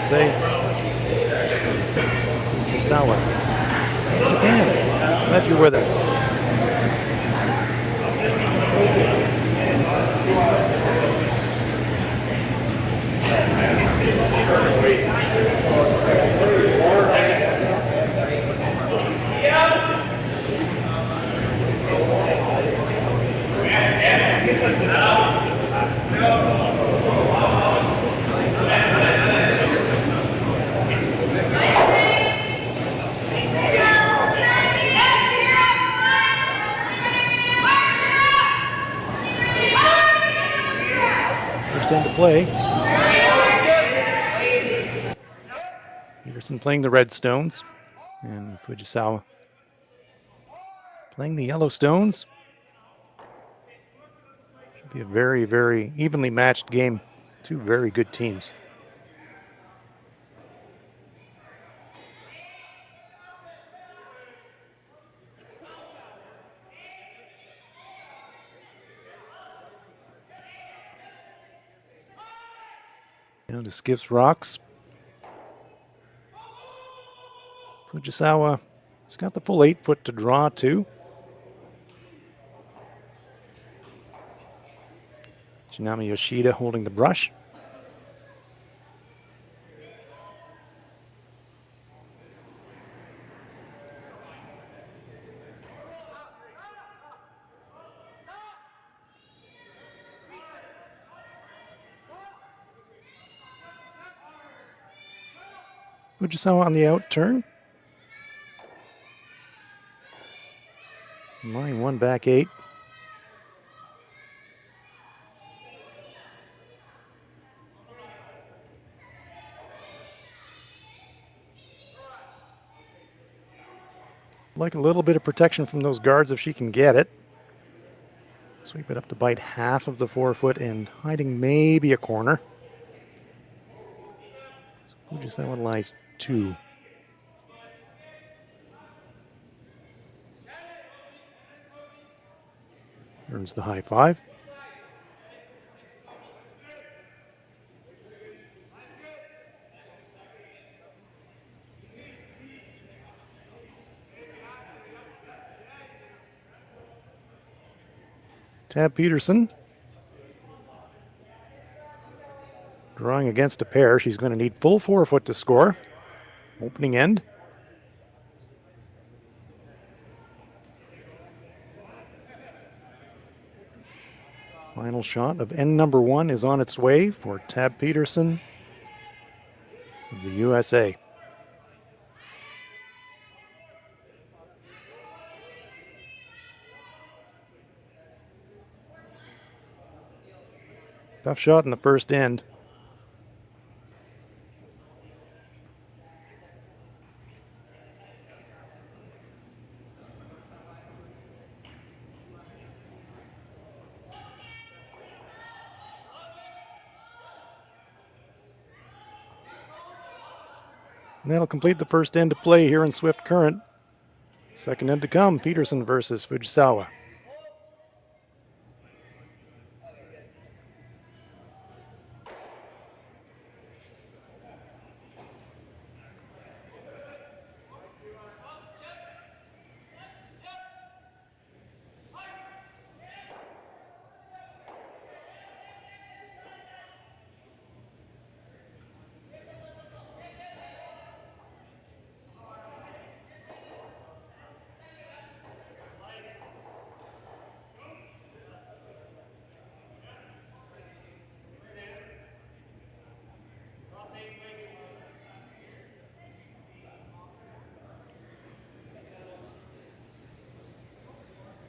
USA. Satsuki Fujisawa. Japan, glad you're with us. First end to play. Peterson playing the red stones, and Fujisawa playing the yellow stones. Should be a very, very evenly matched game. Two very good teams. Down to skips rocks. Fujisawa has got the full 8 foot to draw to. Kitami Yoshida holding the brush. Fujisawa on the out turn. Line 1 back 8. Like a little bit of protection from those guards if she can get it. Sweep it up to bite half of the 4 foot and hiding maybe a corner. So Fujisawa lies 2. Earns the high 5. Tab Peterson drawing against a pair. She's going to need full 4 foot to score. Opening end. Final shot of end number 1 is on its way for Tab Peterson of the USA. Tough shot in the first end. And that'll complete the first end to play here in Swift Current. Second end to come, Peterson versus Fujisawa.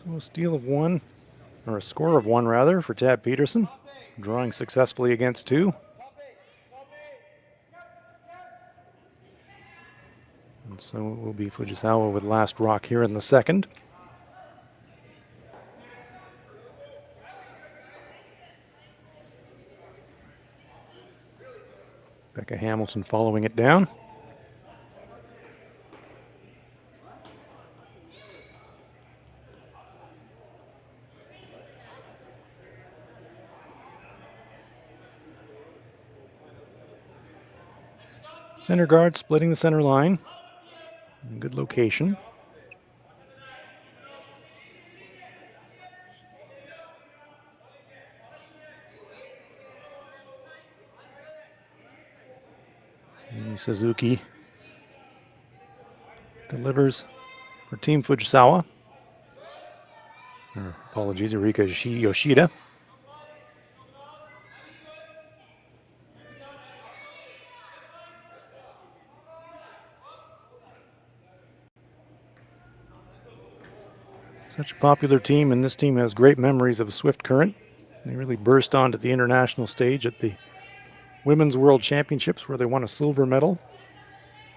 So a steal of 1, or a score of 1 rather, for Tab Peterson. Drawing successfully against 2. And so it will be Fujisawa with last rock here in the second. Becca Hamilton following it down. Center guard splitting the center line. Good location. And Suzuki delivers for Team Fujisawa. Apologies, Eureka Yoshida. Such a popular team, and this team has great memories of Swift Current. They really burst onto the international stage at the Women's World Championships, where they won a silver medal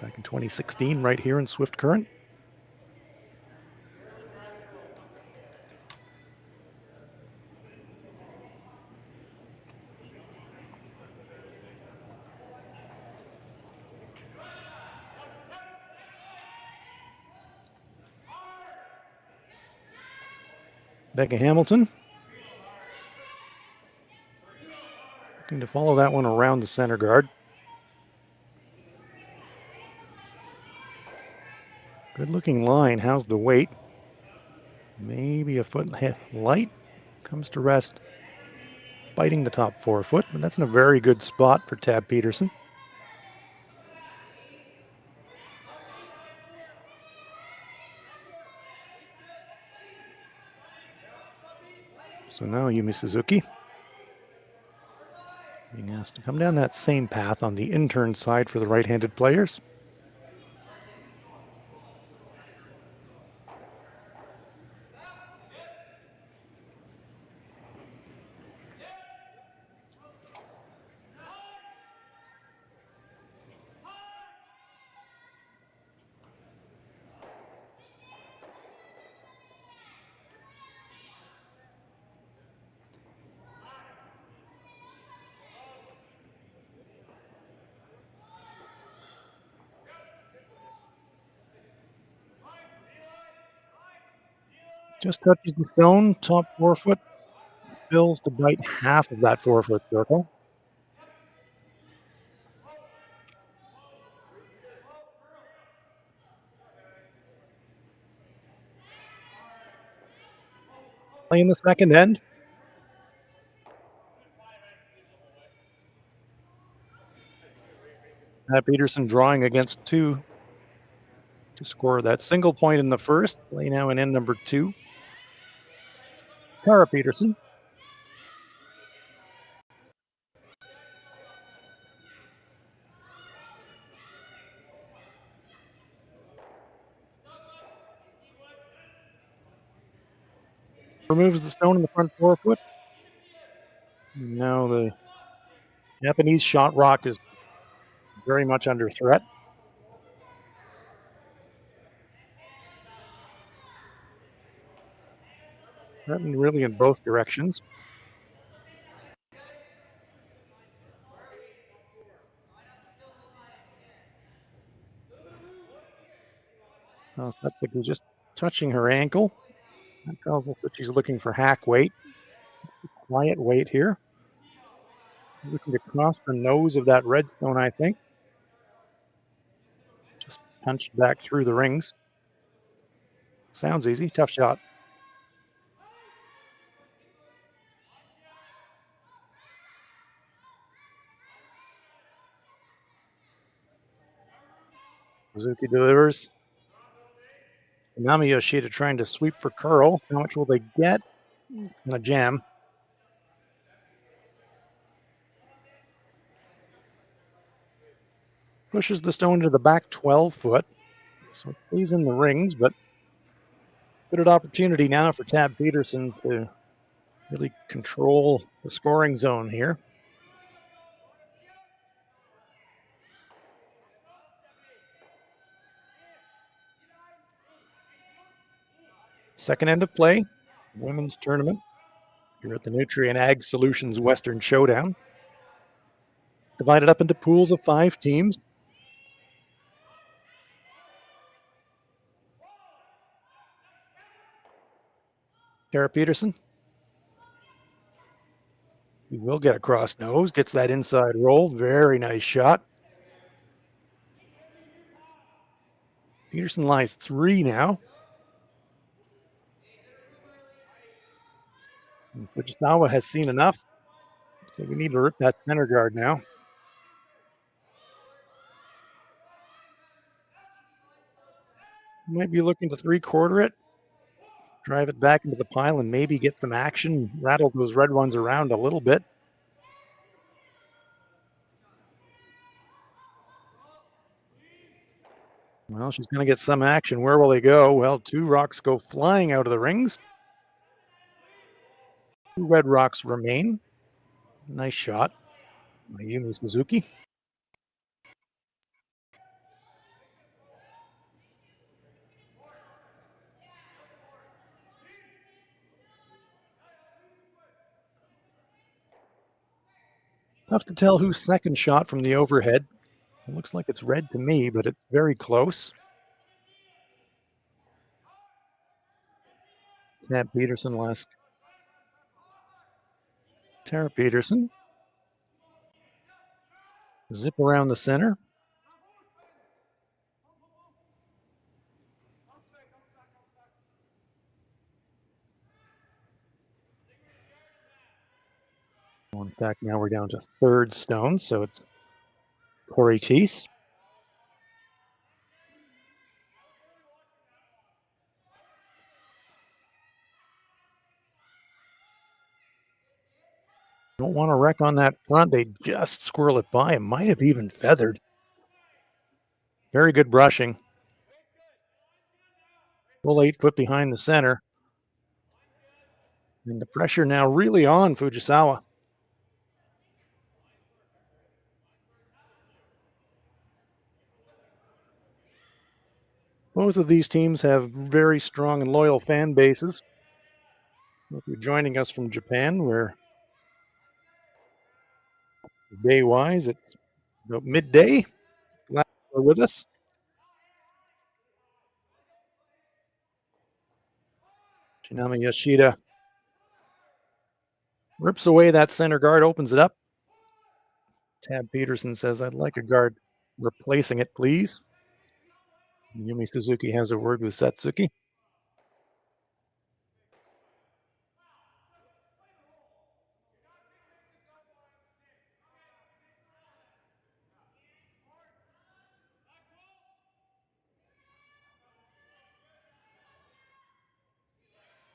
back in 2016 right here in Swift Current. Becca Hamilton looking to follow that one around the center guard. Good looking line. How's the weight? Maybe a foot light. Comes to rest, biting the top 4 foot, but that's in a very good spot for Tab Peterson. So now Yumi Suzuki being asked to come down that same path on the intern side for the right-handed players. Just touches the stone, top 4 foot, spills to bite half of that 4 foot circle. Playing the second end. Peterson drawing against 2 to score that single point in the first. Play now in end number 2. Tara Peterson. Removes the stone in the front 4 foot. Now the Japanese shot rock is very much under threat. Threatened really in both directions. Satsuki just touching her ankle. That tells us that she's looking for hack weight. Quiet weight here. Looking to cross the nose of that red stone, I think. Just punched back through the rings. Sounds easy. Tough shot. Suzuki delivers. Kitami Yoshida trying to sweep for curl. How much will they get? It's going to jam. Pushes the stone to the back 12 foot. So it stays in the rings, but good opportunity now for Tab Peterson to really control the scoring zone here. Second end of play, women's tournament here at the Nutrien Ag Solutions Western Showdown. Divided up into pools of 5 teams. Tara Peterson. He will get across nose, gets that inside roll. Very nice shot. Peterson lies 3 now. And Fujisawa has seen enough. So we need to rip that center guard now. Might be looking to 3-quarter it. Drive it back into the pile and maybe get some action. Rattle those red ones around a little bit. Well, she's going to get some action. Where will they go? Well, 2 rocks go flying out of the rings. 2 red rocks remain. Nice shot by Yumi Suzuki. Tough to tell whose second shot from the overhead. It looks like it's red to me, but it's very close. Tab Peterson last. Tara Peterson. Zip around the center. Well, in fact, now we're down to 3rd stone, so it's Corey Teese. Don't want to wreck on that front. They just squirrel it by. It might have even feathered. Very good brushing. Full 8 foot behind the center. And the pressure now really on Fujisawa. Both of these teams have very strong and loyal fan bases. If you're joining us from Japan, where day-wise, it's about midday. Glad you're with us. Shinami Yoshida rips away that center guard, opens it up. Tab Peterson says, I'd like a guard replacing it, please. Yumi Suzuki has a word with Satsuki.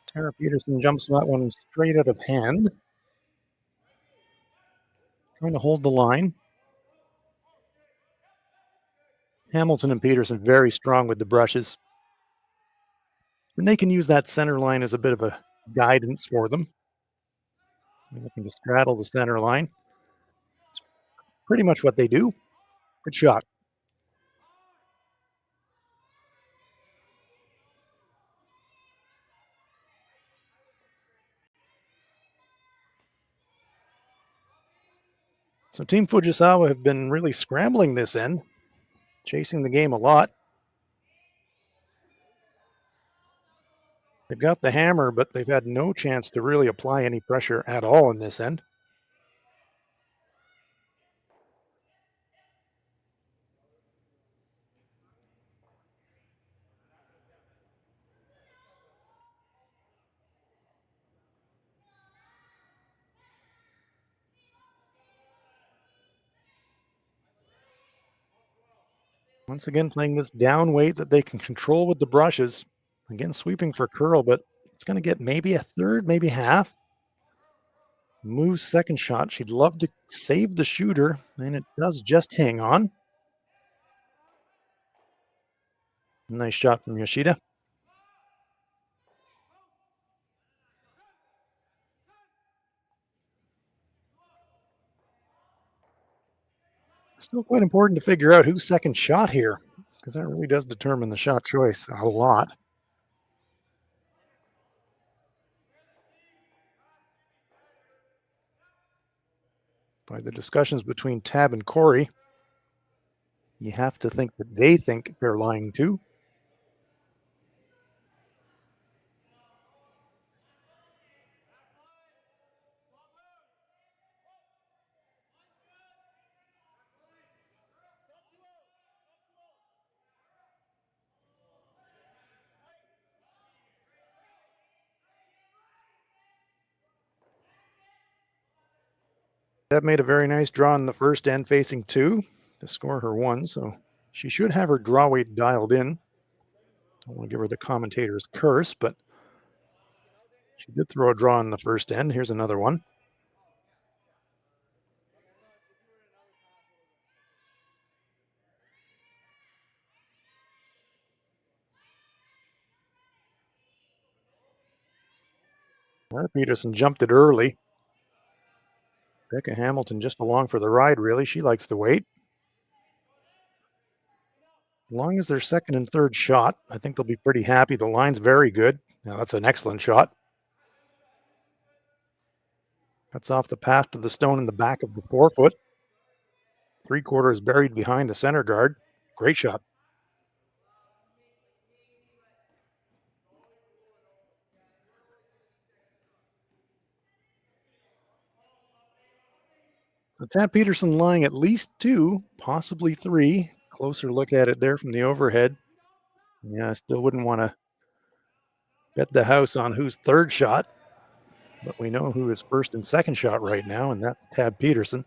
Tara Peterson jumps that one straight out of hand. Trying to hold the line. Hamilton and Peterson very strong with the brushes. And they can use that center line as a bit of a guidance for them. They're looking to straddle the center line. It's pretty much what they do. Good shot. So Team Fujisawa have been really scrambling this end, chasing the game a lot. They've got the hammer, but they've had no chance to really apply any pressure at all in this end. Once again, playing this down weight that they can control with the brushes. Again, sweeping for curl, but it's going to get maybe a third, maybe half. Moves second shot. She'd love to save the shooter, and it does just hang on. Nice shot from Yoshida. Still quite important to figure out who's second shot here, because that really does determine the shot choice a lot. By the discussions between Tab and Corey, you have to think that they think they're lying too. Tab made a very nice draw in the first end, facing 2 to score her 1, so she should have her draw weight dialed in. I don't want to give her the commentator's curse, but she did throw a draw in the first end. Here's another one. Peterson jumped it early. Becca Hamilton just along for the ride, really. She likes the weight. As long as they're second and third shot, I think they'll be pretty happy. The line's very good. Now, that's an excellent shot. Cuts off the path to the stone in the back of the forefoot. 3/4 buried behind the center guard. Great shot. So Tab Peterson lying at least 2, possibly 3. Closer look at it there from the overhead. Yeah, I still wouldn't want to bet the house on who's third shot, but we know who is first and second shot right now, and that's Tab Peterson.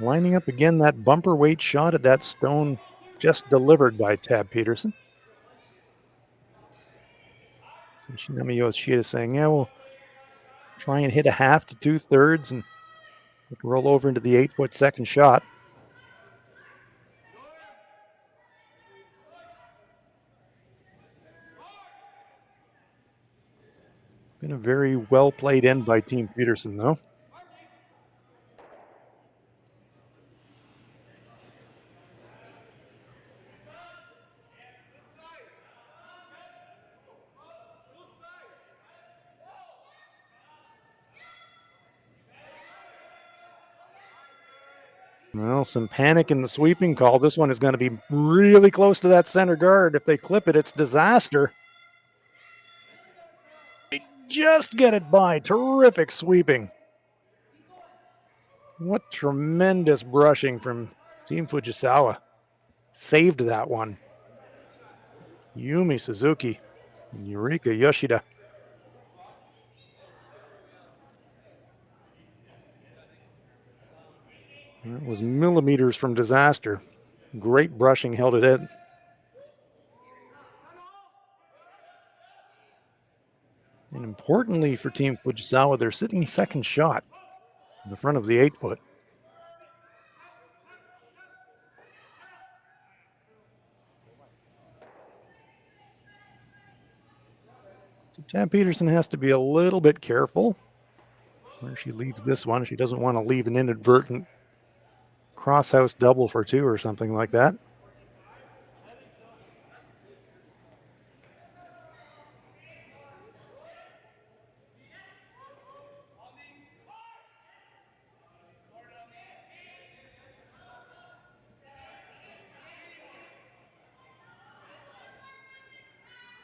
Lining up again, that bumper weight shot at that stone just delivered by Tab Peterson. So Shinami Yoshida saying, yeah, we'll try and hit a half to 2/3 and roll over into the 8-foot second shot. Been a very well played end by Team Peterson, though. Well, some panic in the sweeping call. This one is going to be really close to that center guard. If they clip it, it's disaster. They just get it by. Terrific sweeping. What tremendous brushing from Team Fujisawa. Saved that one. Yumi Suzuki and Yurika Yoshida. It was millimeters from disaster. Great brushing held it in. And importantly for Team Fujisawa, they're sitting second shot in the front of the 8-foot. So Tab Peterson has to be a little bit careful where she leaves this one. She doesn't want to leave an inadvertent crosshouse double for 2 or something like that.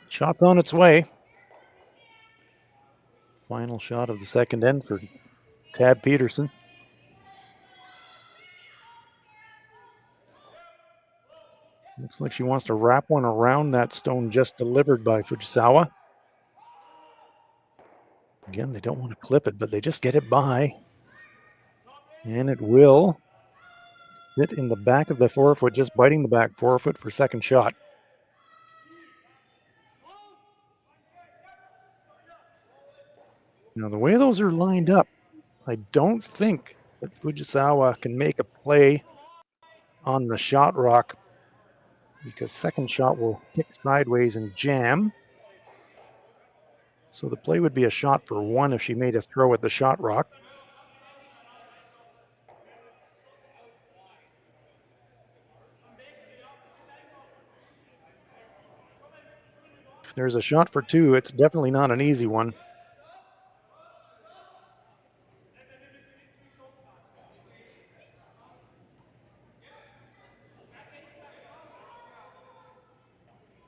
Shot's on its way. Final shot of the second end for Tab Peterson. Looks like she wants to wrap one around that stone just delivered by Fujisawa. Again, they don't want to clip it, but they just get it by. And it will sit in the back of the forefoot, just biting the back forefoot for second shot. Now, the way those are lined up, I don't think that Fujisawa can make a play on the shot rock because second shot will kick sideways and jam. So the play would be a shot for 1 if she made a throw at the shot rock. If there's a shot for 2, it's definitely not an easy one.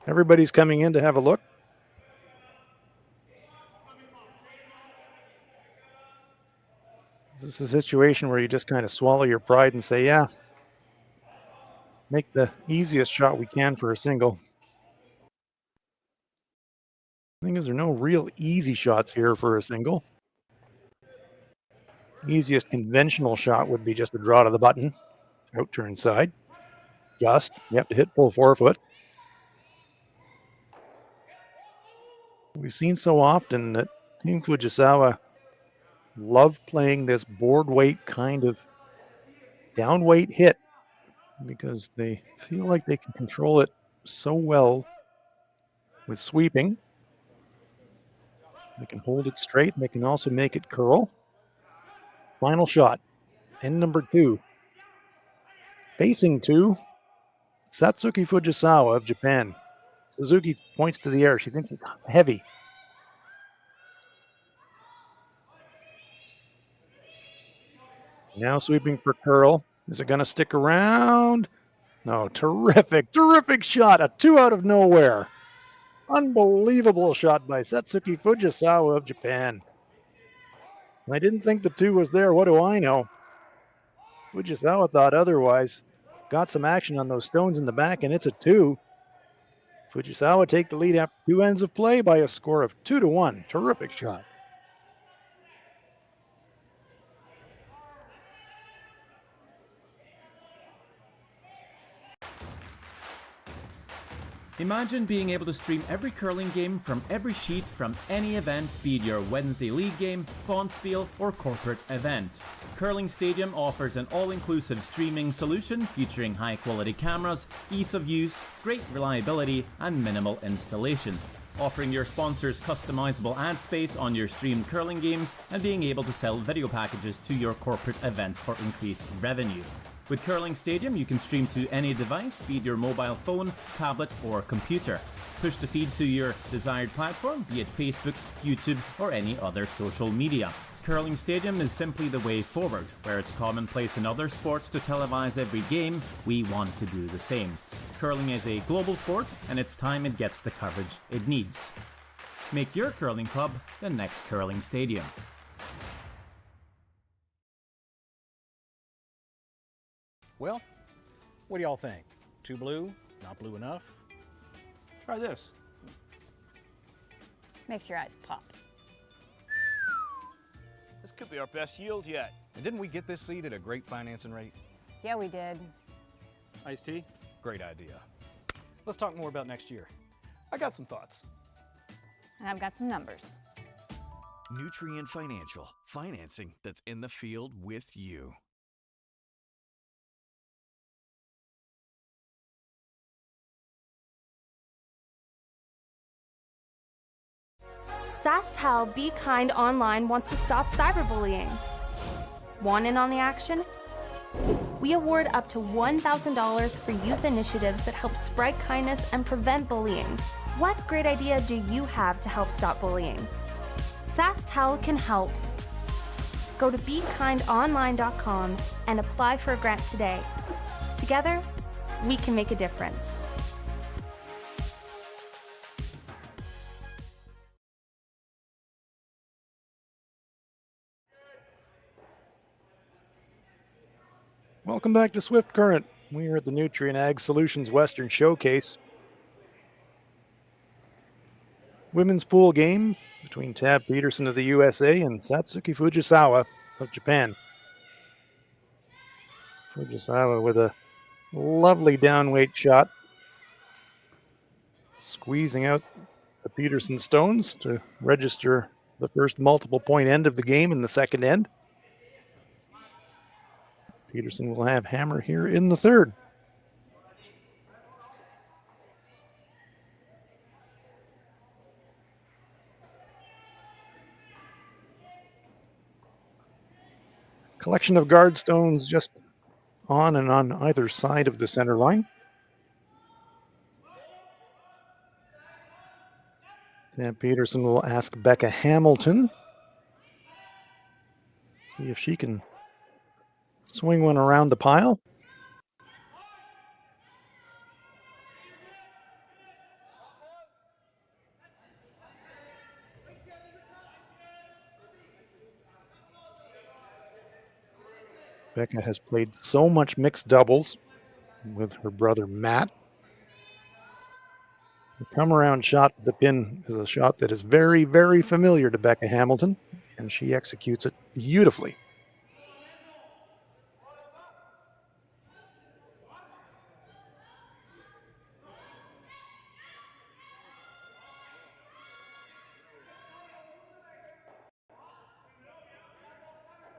Everybody's coming in to have a look. This is a situation where you just kind of swallow your pride and say, yeah, make the easiest shot we can for a single. Thing is, there are no real easy shots here for a single. Easiest conventional shot would be just a draw to the button, out turn side. Just, you have to hit full forefoot. We've seen so often that Team Fujisawa love playing this board weight kind of down weight hit because they feel like they can control it so well with sweeping. They can hold it straight and they can also make it curl. Final shot, end number 2. Facing 2, Satsuki Fujisawa of Japan. Suzuki points to the air. She thinks it's heavy. Now sweeping for curl. Is it going to stick around? No, terrific shot. A 2 out of nowhere. Unbelievable shot by Satsuki Fujisawa of Japan. I didn't think the 2 was there. What do I know? Fujisawa thought otherwise. Got some action on those stones in the back, and it's a 2. Fujisawa take the lead after 2 ends of play by a score of 2-1. Terrific shot. Imagine being able to stream every curling game from every sheet from any event, be it your Wednesday league game, bonspiel, or corporate event. Curling Stadium offers an all-inclusive streaming solution featuring high-quality cameras, ease of use, great reliability, and minimal installation. Offering your sponsors customizable ad space on your streamed curling games and being able to sell video packages to your corporate events for increased revenue. With Curling Stadium, you can stream to any device, be it your mobile phone, tablet, or computer. Push the feed to your desired platform, be it Facebook, YouTube, or any other social media. Curling Stadium is simply the way forward. Where it's commonplace in other sports to televise every game, we want to do the same. Curling is a global sport, and it's time it gets the coverage it needs. Make your curling club the next Curling Stadium. Well, what do y'all think? Too blue? Not blue enough? Try this. Makes your eyes pop. This could be our best yield yet. And didn't we get this seed at a great financing rate? Yeah, we did. Iced tea? Great idea. Let's talk more about next year. I got some thoughts. And I've got some numbers. Nutrien Financial, financing that's in the field with you. SaskTel Be Kind Online wants to stop cyberbullying. Want in on the action? We award up to $1,000 for youth initiatives that help spread kindness and prevent bullying. What great idea do you have to help stop bullying? SaskTel can help. Go to BeKindOnline.com and apply for a grant today. Together, we can make a difference. Welcome back to Swift Current. We are at the Nutrien Ag Solutions Western Showcase. Women's pool game between Tabitha Peterson of the USA and Satsuki Fujisawa of Japan. Fujisawa with a lovely downweight shot, squeezing out the Peterson stones to register the first multiple point end of the game in the second end. Peterson will have hammer here in the third. Collection of guard stones just on and on either side of the center line. And Peterson will ask Becca Hamilton. See if she can swing one around the pile. Becca has played so much mixed doubles, with her brother Matt. The come around shot to the pin is a shot that is very, very familiar to Becca Hamilton, and she executes it beautifully.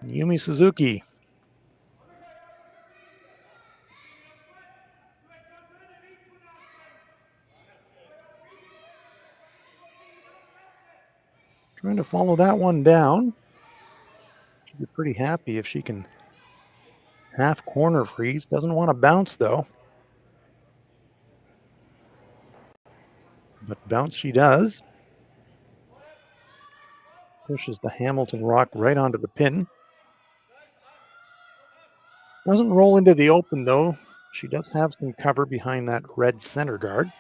Yumi Suzuki. Trying to follow that one down. She'd be pretty happy if she can half corner freeze. Doesn't want to bounce though. But bounce she does. Pushes the Hamilton rock right onto the pin. Doesn't roll into the open though. She does have some cover behind that red center guard.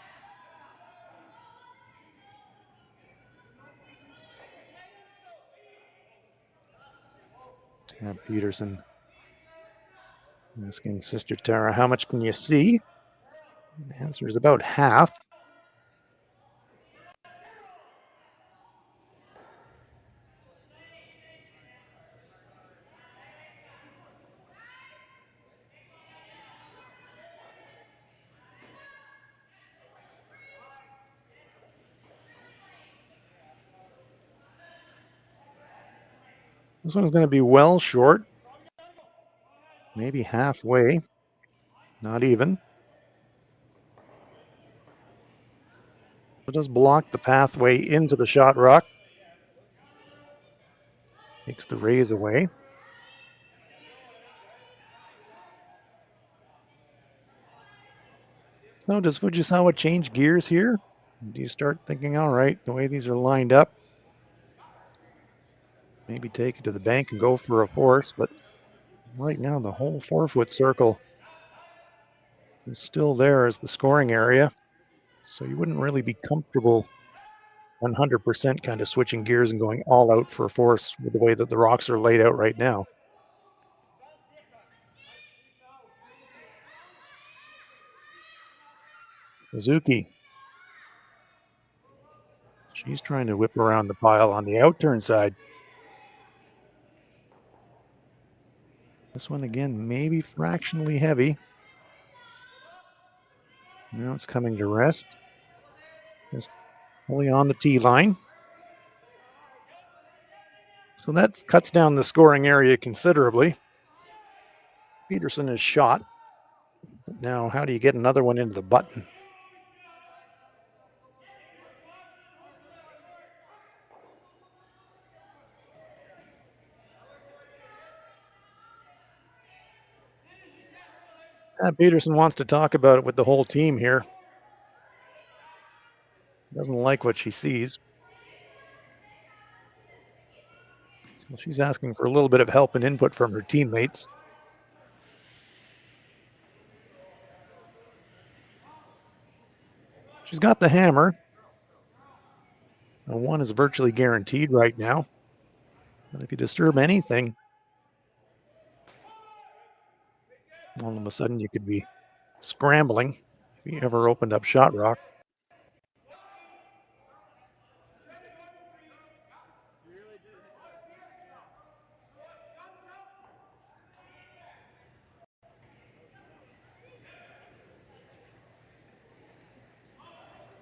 Tab Peterson asking Sister Tara, how much can you see? The answer is about half. This one's going to be well short. Maybe halfway. Not even. It does block the pathway into the shot rock. Takes the raise away. So does Fujisawa change gears here? Do you start thinking, all right, the way these are lined up, maybe take it to the bank and go for a force, but right now the whole 4-foot circle is still there as the scoring area. So you wouldn't really be comfortable 100% kind of switching gears and going all out for a force with the way that the rocks are laid out right now. Suzuki. She's trying to whip around the pile on the outturn side. This one again, maybe fractionally heavy. Now it's coming to rest. Just only on the tee line. So that cuts down the scoring area considerably. Peterson is shot. But now, how do you get another one into the button? Peterson wants to talk about it with the whole team here. Doesn't like what she sees. So she's asking for a little bit of help and input from her teammates. She's got the hammer. And one is virtually guaranteed right now. But if you disturb anything, all of a sudden you could be scrambling if you ever opened up shot rock.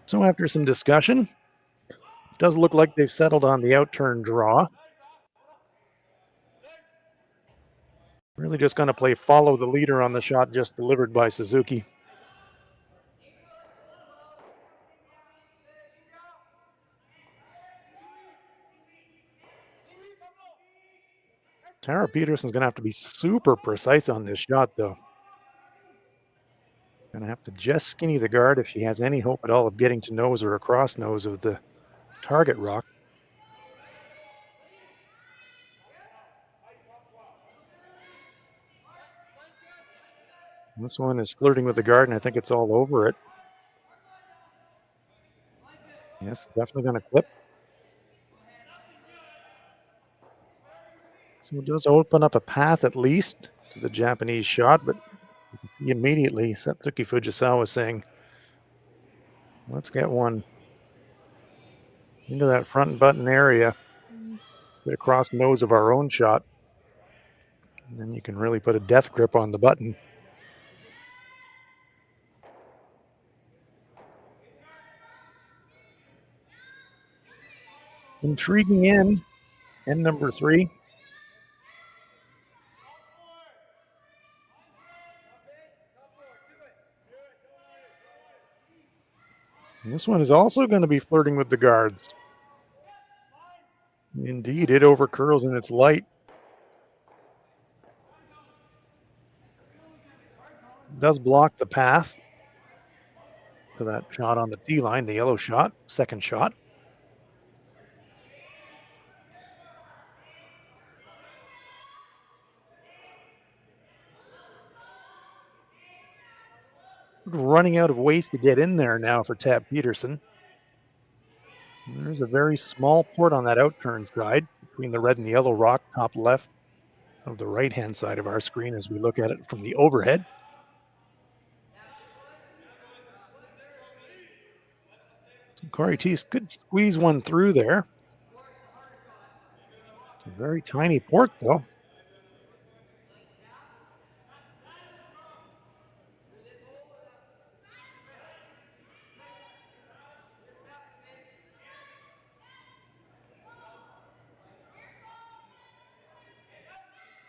So after some discussion, it does look like they've settled on the outturn draw. Really just going to play follow the leader on the shot just delivered by Suzuki. Tara Peterson's going to have to be super precise on this shot, though. Going to have to just skinny the guard if she has any hope at all of getting to nose or across nose of the target rock. This one is flirting with the guard, and I think it's all over it. Yes, definitely going to clip. So it does open up a path at least to the Japanese shot, but you can Immediately, Satsuki Fujisawa saying, let's get one into that front button area, get across nose of our own shot, and then you can really put a death grip on the button. Intriguing end number 3. And this one is also going to be flirting with the guards. Indeed, it overcurls in its light. It does block the path to that shot on the tee line, the yellow shot, second shot. Running out of ways to get in there now for Tabitha Peterson. There's a very small port on that outturn side between the red and the yellow rock, top left of the right-hand side of our screen as we look at it from the overhead. So Corey Teese could squeeze one through there. It's a very tiny port, though.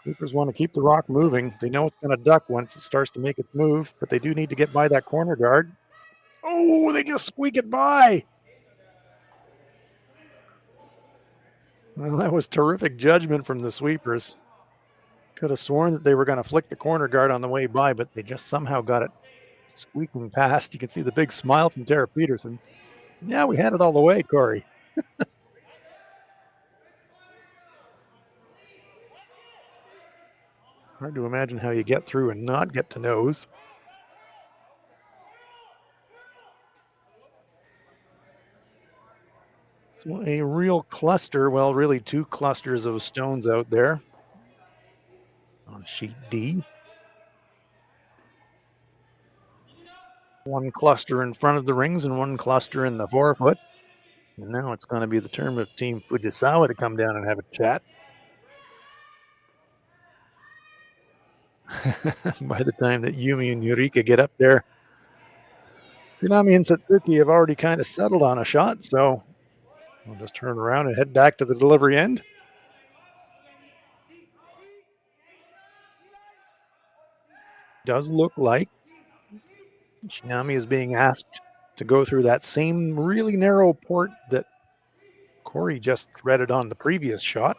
Sweepers want to keep the rock moving. They know it's going to duck once it starts to make its move, but they do need to get by that corner guard. Oh, they just squeak it by. Well, that was terrific judgment from the sweepers. Could have sworn that they were going to flick the corner guard on the way by, but they just somehow got it squeaking past. You can see the big smile from Tabitha Peterson. Yeah, we had it all the way, Corey. Hard to imagine how you get through and not get to nose. So a real cluster, well, really two clusters of stones out there on sheet D. One cluster in front of the rings and one cluster in the forefoot. And now it's going to be the turn of Team Fujisawa to come down and have a chat. By the time that Yumi and Yurika get up there, Kitami and Satsuki have already kind of settled on a shot, so we'll just turn around and head back to the delivery end. Does look like Shinami is being asked to go through that same really narrow port that Corey just threaded on the previous shot.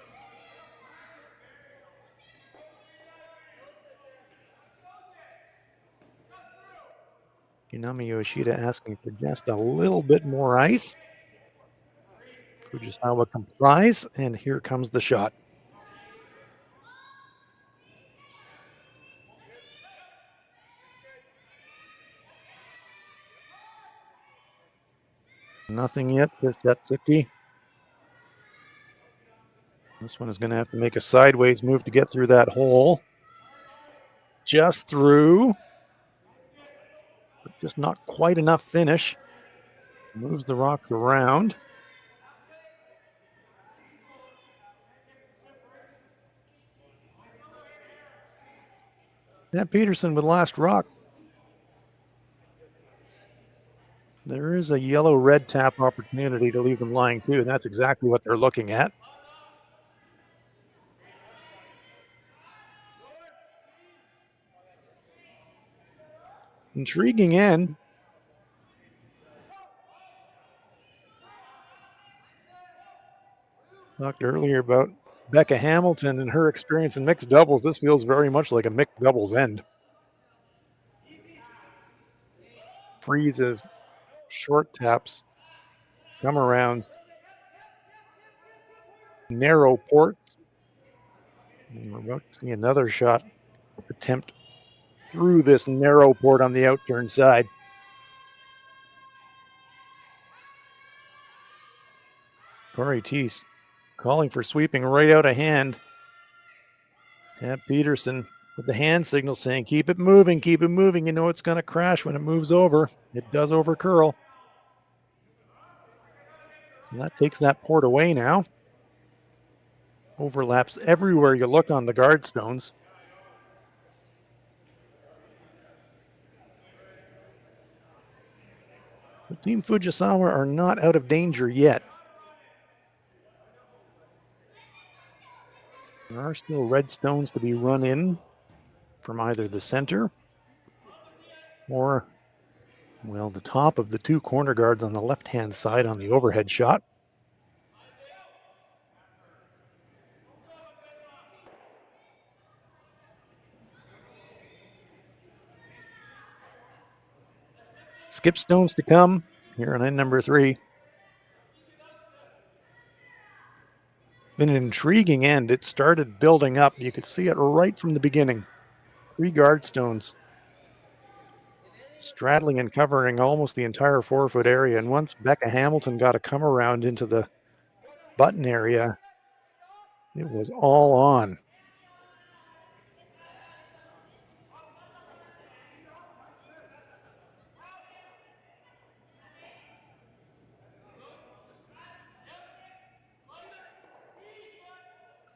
Kinami Yoshida asking for just a little bit more ice. Fujisawa complies, and here comes the shot. Nothing yet for Satsuki. This one is going to have to make a sideways move to get through that hole. Just through. But just not quite enough finish. Moves the rock around. Tabitha Peterson with last rock. There is a yellow-red tap opportunity to leave them lying too, and that's exactly what they're looking at. Intriguing end. Talked earlier about Becca Hamilton and her experience in mixed doubles. This feels very much like a mixed doubles end. Freezes, short taps, come arounds, narrow ports. And we're about to see another shot attempt through this narrow port on the outturn side. Corey calling for sweeping right out of hand. Tabitha Peterson with the hand signal saying, keep it moving, keep it moving. You know it's going to crash when it moves over. It does over curl. And that takes that port away now. Overlaps everywhere you look on the guard stones. The Team Fujisawa are not out of danger yet. There are still red stones to be run in from either the center or, well, the top of the two corner guards on the left-hand side on the overhead shot. Skip stones to come here on end number 3. Been an intriguing end. It started building up. You could see it right from the beginning. 3 guard stones straddling and covering almost the entire 4-foot area. And once Becca Hamilton got to come around into the button area, it was all on.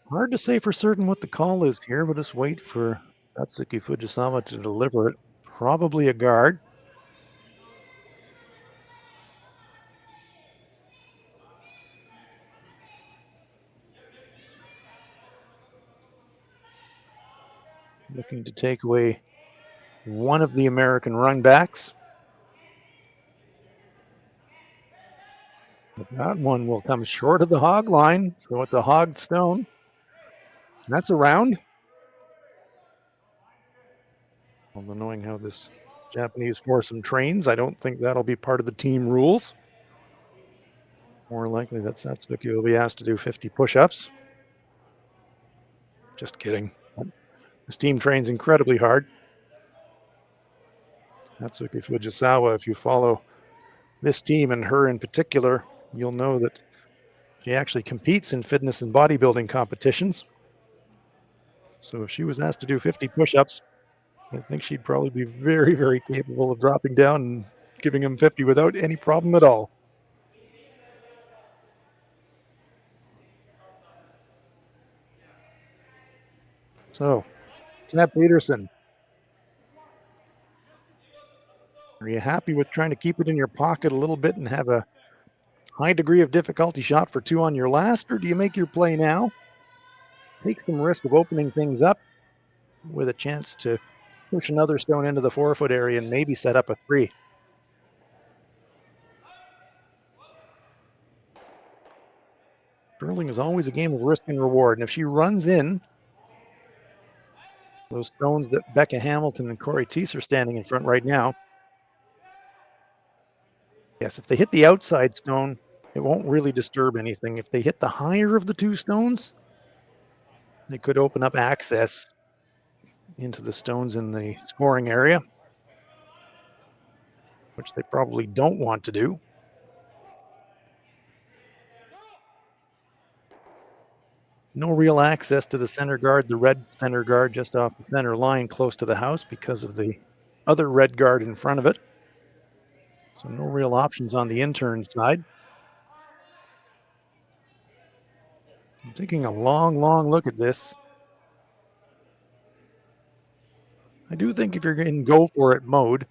Hard to say for certain what the call is here. We'll just wait for Satsuki Fujisawa to deliver it. Probably a guard. Looking to take away one of the American runbacks. But that one will come short of the hog line. So it's a hogged stone. That's a round. Although knowing how this Japanese foursome trains, I don't think that'll be part of the team rules. More likely that Satsuki will be asked to do 50 push-ups. Just kidding. This team trains incredibly hard. Satsuki Fujisawa, if you follow this team and her in particular, you'll know that she actually competes in fitness and bodybuilding competitions. So if she was asked to do 50 push-ups, I think she'd probably be very, very capable of dropping down and giving them 50 without any problem at all. So, Tabitha Peterson, are you happy with trying to keep it in your pocket a little bit and have a high degree of difficulty shot for 2 on your last, or do you make your play now? Take some risk of opening things up with a chance to push another stone into the 4-foot area and maybe set up a 3. Curling is always a game of risk and reward, and if she runs in those stones that Becca Hamilton and Corey Teese are standing in front right now, yes, if they hit the outside stone, it won't really disturb anything. If they hit the higher of the 2 stones, they could open up access into the stones in the scoring area, which they probably don't want to do. No real access to the center guard, the red center guard just off the center line close to the house because of the other red guard in front of it. So no real options on the intern side. I'm taking a long, long look at this. I do think if you're in go for it mode,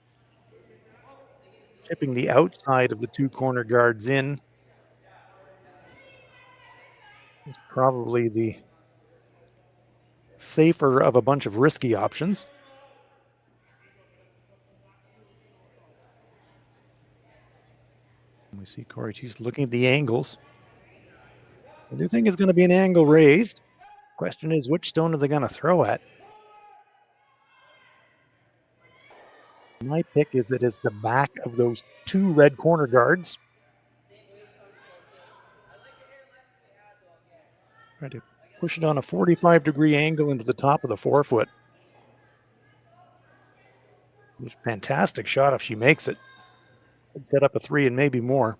chipping the outside of the 2 corner guards in is probably the safer of a bunch of risky options. We see Corey Teese looking at the angles. I do think it's going to be an angle raised. Question is, which stone are they going to throw at? My pick is it is the back of those 2 red corner guards. Try to push it on a 45-degree angle into the top of the 4-foot. Fantastic shot if she makes it. Could set up a 3 and maybe more.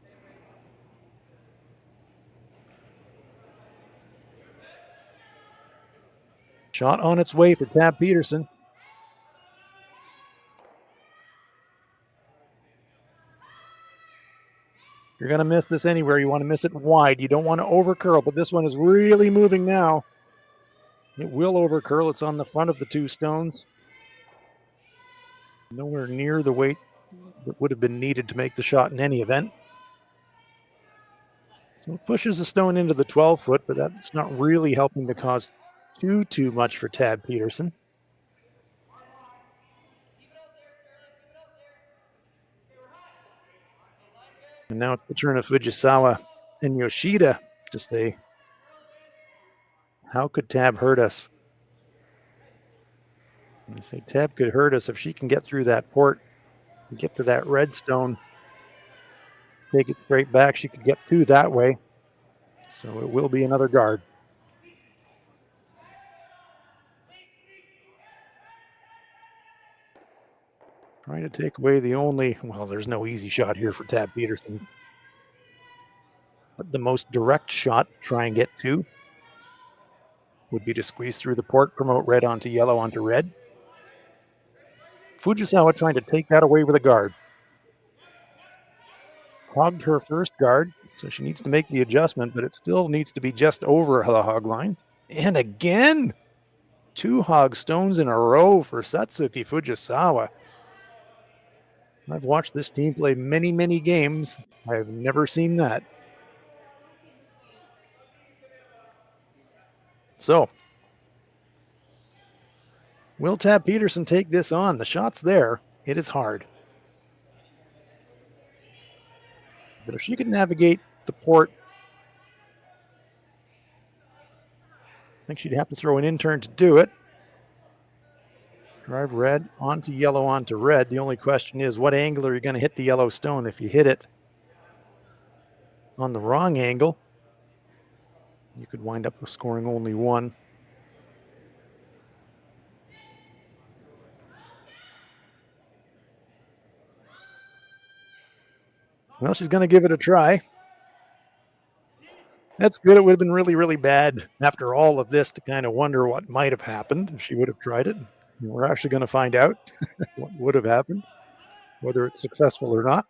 Shot on its way for Tab Peterson. You're going to miss this anywhere. You want to miss it wide. You don't want to over curl, but this one is really moving now. It will over curl. It's on the front of the two stones. Nowhere near the weight that would have been needed to make the shot in any event. So it pushes the stone into the 12-foot, but that's not really helping the cause too much for Tab Peterson. And now it's the turn of Fujisawa and Yoshida to say, how could Tab hurt us? And they say Tab could hurt us if she can get through that port and get to that red stone. Take it straight back. She could get two that way. So it will be another guard. Trying to take away the only, well, there's no easy shot here for Tab Peterson. But the most direct shot to try and get two would be to squeeze through the port, promote red onto yellow onto red. Fujisawa trying to take that away with a guard. Hogged her first guard, so she needs to make the adjustment, but it still needs to be just over the hog line. And again, two hog stones in a row for Satsuki Fujisawa. I've watched this team play many games. I've never seen that. So, will Tab Peterson take this on? The shot's there. It is hard. But if she could navigate the port, I think she'd have to throw an in-turn to do it. Drive red onto yellow onto red. The only question is, what angle are you going to hit the yellow stone? If you hit it on the wrong angle, you could wind up scoring only one. Well, she's going to give it a try. That's good. It would have been really bad after all of this to kind of wonder what might have happened if she would have tried it. And we're actually going to find out what would have happened, whether it's successful or not.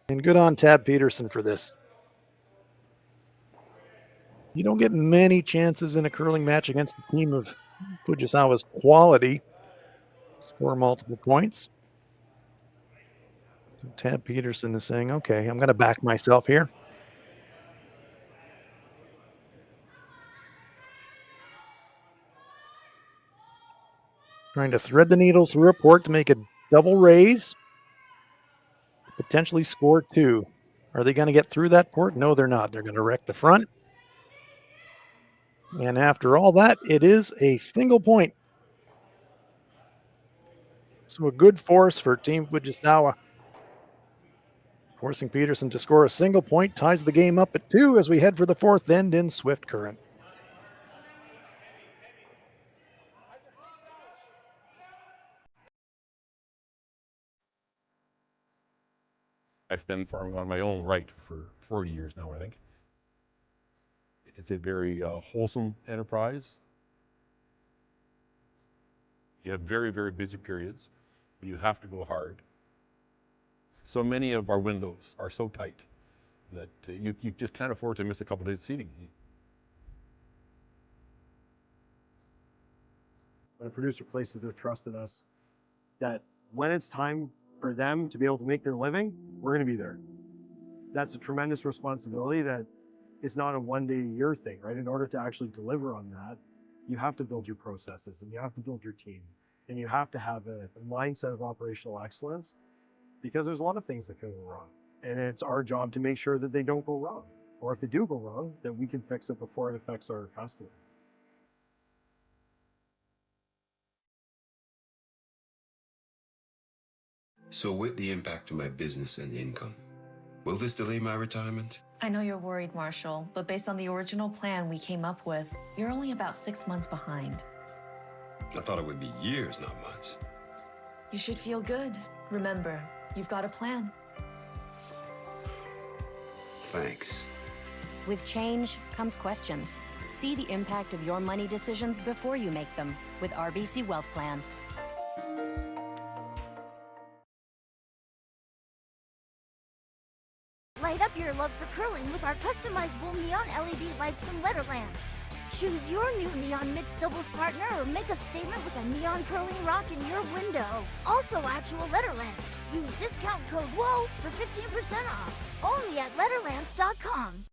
And good on Tab Peterson for this. You don't get many chances in a curling match against a team of Fujisawa's quality. Score multiple points. So Tab Peterson is saying, okay, I'm going to back myself here. Trying to thread the needle through a port to make a double raise. Potentially score two. Are they going to get through that port? No, they're not. They're going to wreck the front. And after all that, it is a single point. So a good force for Team Fujisawa. Forcing Peterson to score a single point, ties the game up at 2 as we head for the fourth end in Swift Current. I've been farming on my own right for 40 years now, I think. It's a very wholesome enterprise. You have very busy periods. You have to go hard. So many of our windows are so tight that you just can't afford to miss a couple days of seeding. When a producer places their trust in us, that when it's time for them to be able to make their living, we're going to be there. That's a tremendous responsibility that it's not a one-day-a-year thing, right? In order to actually deliver on that, you have to build your processes and you have to build your team and you have to have a mindset of operational excellence, because there's a lot of things that can go wrong. And it's our job to make sure that they don't go wrong. Or if they do go wrong, that we can fix it before it affects our customer. So with the impact on my business and income, will this delay my retirement? I know you're worried, Marshall, but based on the original plan we came up with, you're only about 6 months behind. I thought it would be years, not months. You should feel good. Remember, you've got a plan. Thanks. With change comes questions. See the impact of your money decisions before you make them with RBC Wealth Plan. Light up your love for curling with our customizable neon LED lights from Letterlands. Choose your new neon mixed doubles partner or make a statement with a neon curling rock in your window. Also actual Letterlands. Use discount code WHOA for 15% off. Only at Letterlands.com.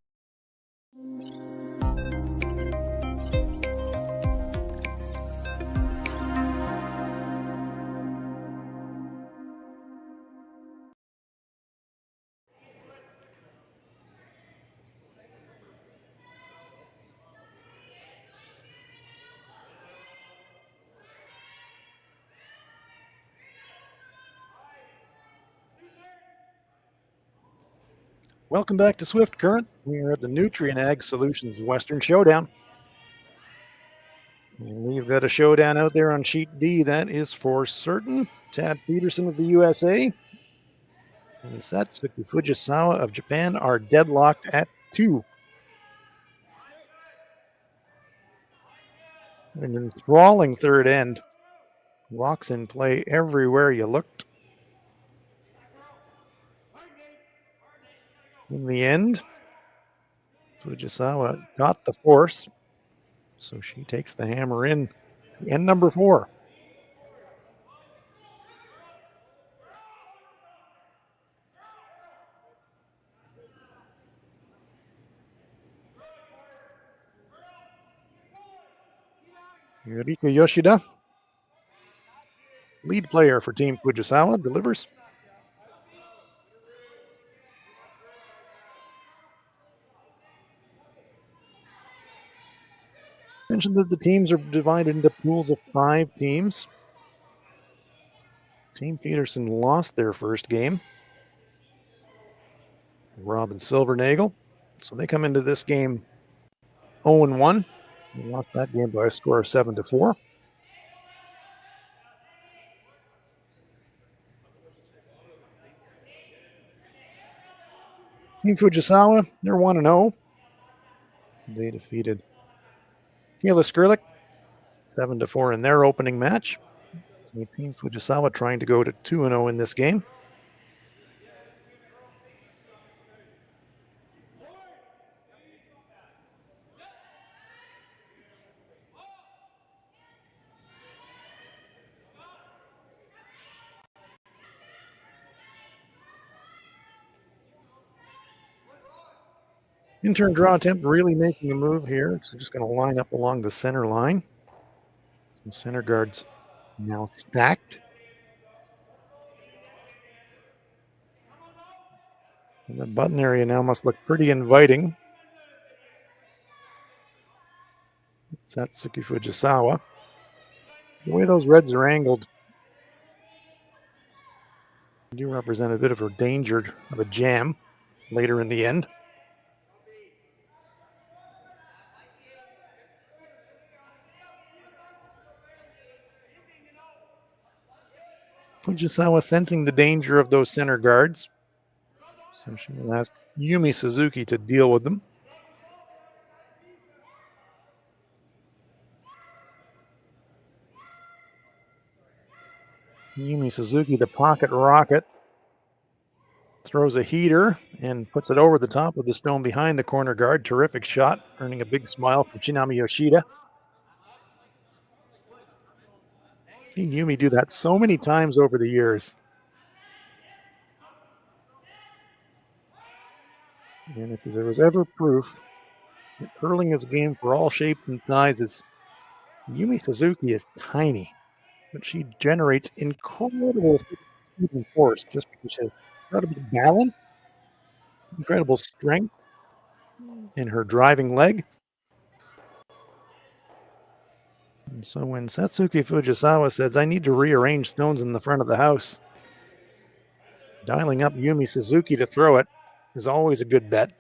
Welcome back to Swift Current. We are at the Nutrien Ag Solutions Western Showdown. And we've got a showdown out there on sheet D, that is for certain. Tabitha Peterson of the USA and Satsuki Fujisawa of Japan are deadlocked at 2. An enthralling third end. Rocks in play everywhere you looked. In the end, Fujisawa got the force, so she takes the hammer in. End number 4. Yurika Yoshida, lead player for Team Fujisawa, delivers. Mentioned that the teams are divided into pools of 5 teams. Team Peterson lost their first game. Robin Silvernagel. So they come into this game 0-1. They lost that game by a score of 7-4. Team Fujisawa, they're 1-0. They defeated Kayla Skrlik 7-4 in their opening match. So Team Fujisawa trying to go to 2-0 in this game. In-turn draw attempt really making a move here. It's just going to line up along the center line. Some center guards now stacked. And the button area now must look pretty inviting. Satsuki Fujisawa. The way those reds are angled do represent a bit of a danger of a jam later in the end. Fujisawa sensing the danger of those center guards. So she will ask Yumi Suzuki to deal with them. Yumi Suzuki, the pocket rocket, throws a heater and puts it over the top of the stone behind the corner guard. Terrific shot, earning a big smile from Chinami Yoshida. Seen Yumi do that so many times over the years. And if there was ever proof that curling is a game for all shapes and sizes, Yumi Suzuki is tiny, but she generates incredible speed and force just because she has incredible balance, incredible strength in her driving leg. And so when Satsuki Fujisawa says, I need to rearrange stones in the front of the house, dialing up Yumi Suzuki to throw it is always a good bet.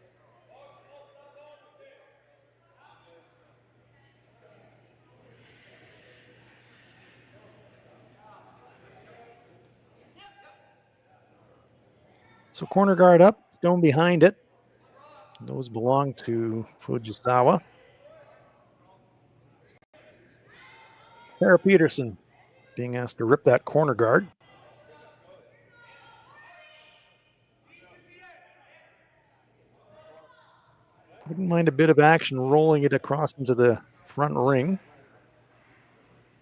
So corner guard up, stone behind it. Those belong to Fujisawa. Tabitha Peterson being asked to rip that corner guard. Wouldn't mind a bit of action rolling it across into the front ring.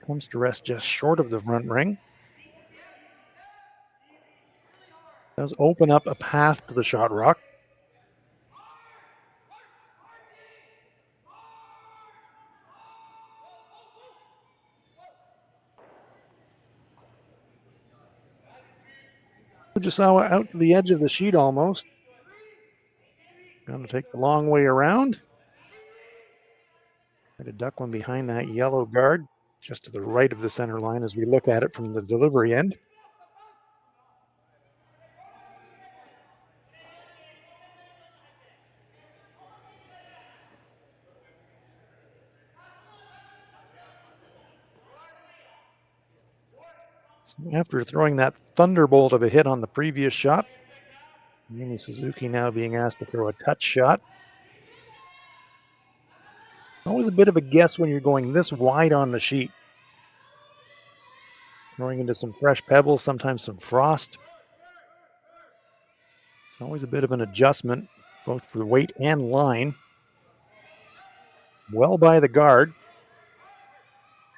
Comes to rest just short of the front ring. Does open up a path to the shot rock. Fujisawa out to the edge of the sheet almost. Going to take the long way around. Try to duck one behind that yellow guard, just to the right of the center line as we look at it from the delivery end. So after throwing that thunderbolt of a hit on the previous shot, Yumi Suzuki now being asked to throw a touch shot. Always a bit of a guess when you're going this wide on the sheet. Throwing into some fresh pebbles, sometimes some frost. It's always a bit of an adjustment, both for weight and line. Well by the guard.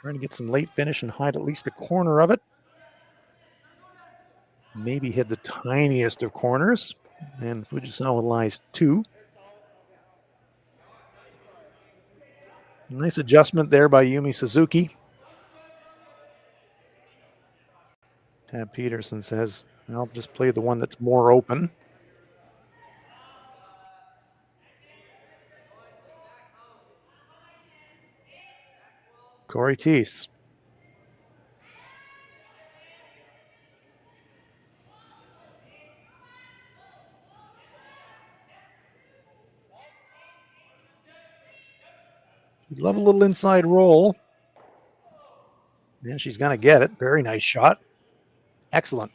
Trying to get some late finish and hide at least a corner of it. Maybe hit the tiniest of corners. And Fujisawa lies 2. Nice adjustment there by Yumi Suzuki. Tab Peterson says, I'll just play the one that's more open. Corey Teese. You'd love a little inside roll. And she's going to get it. Very nice shot. Excellent.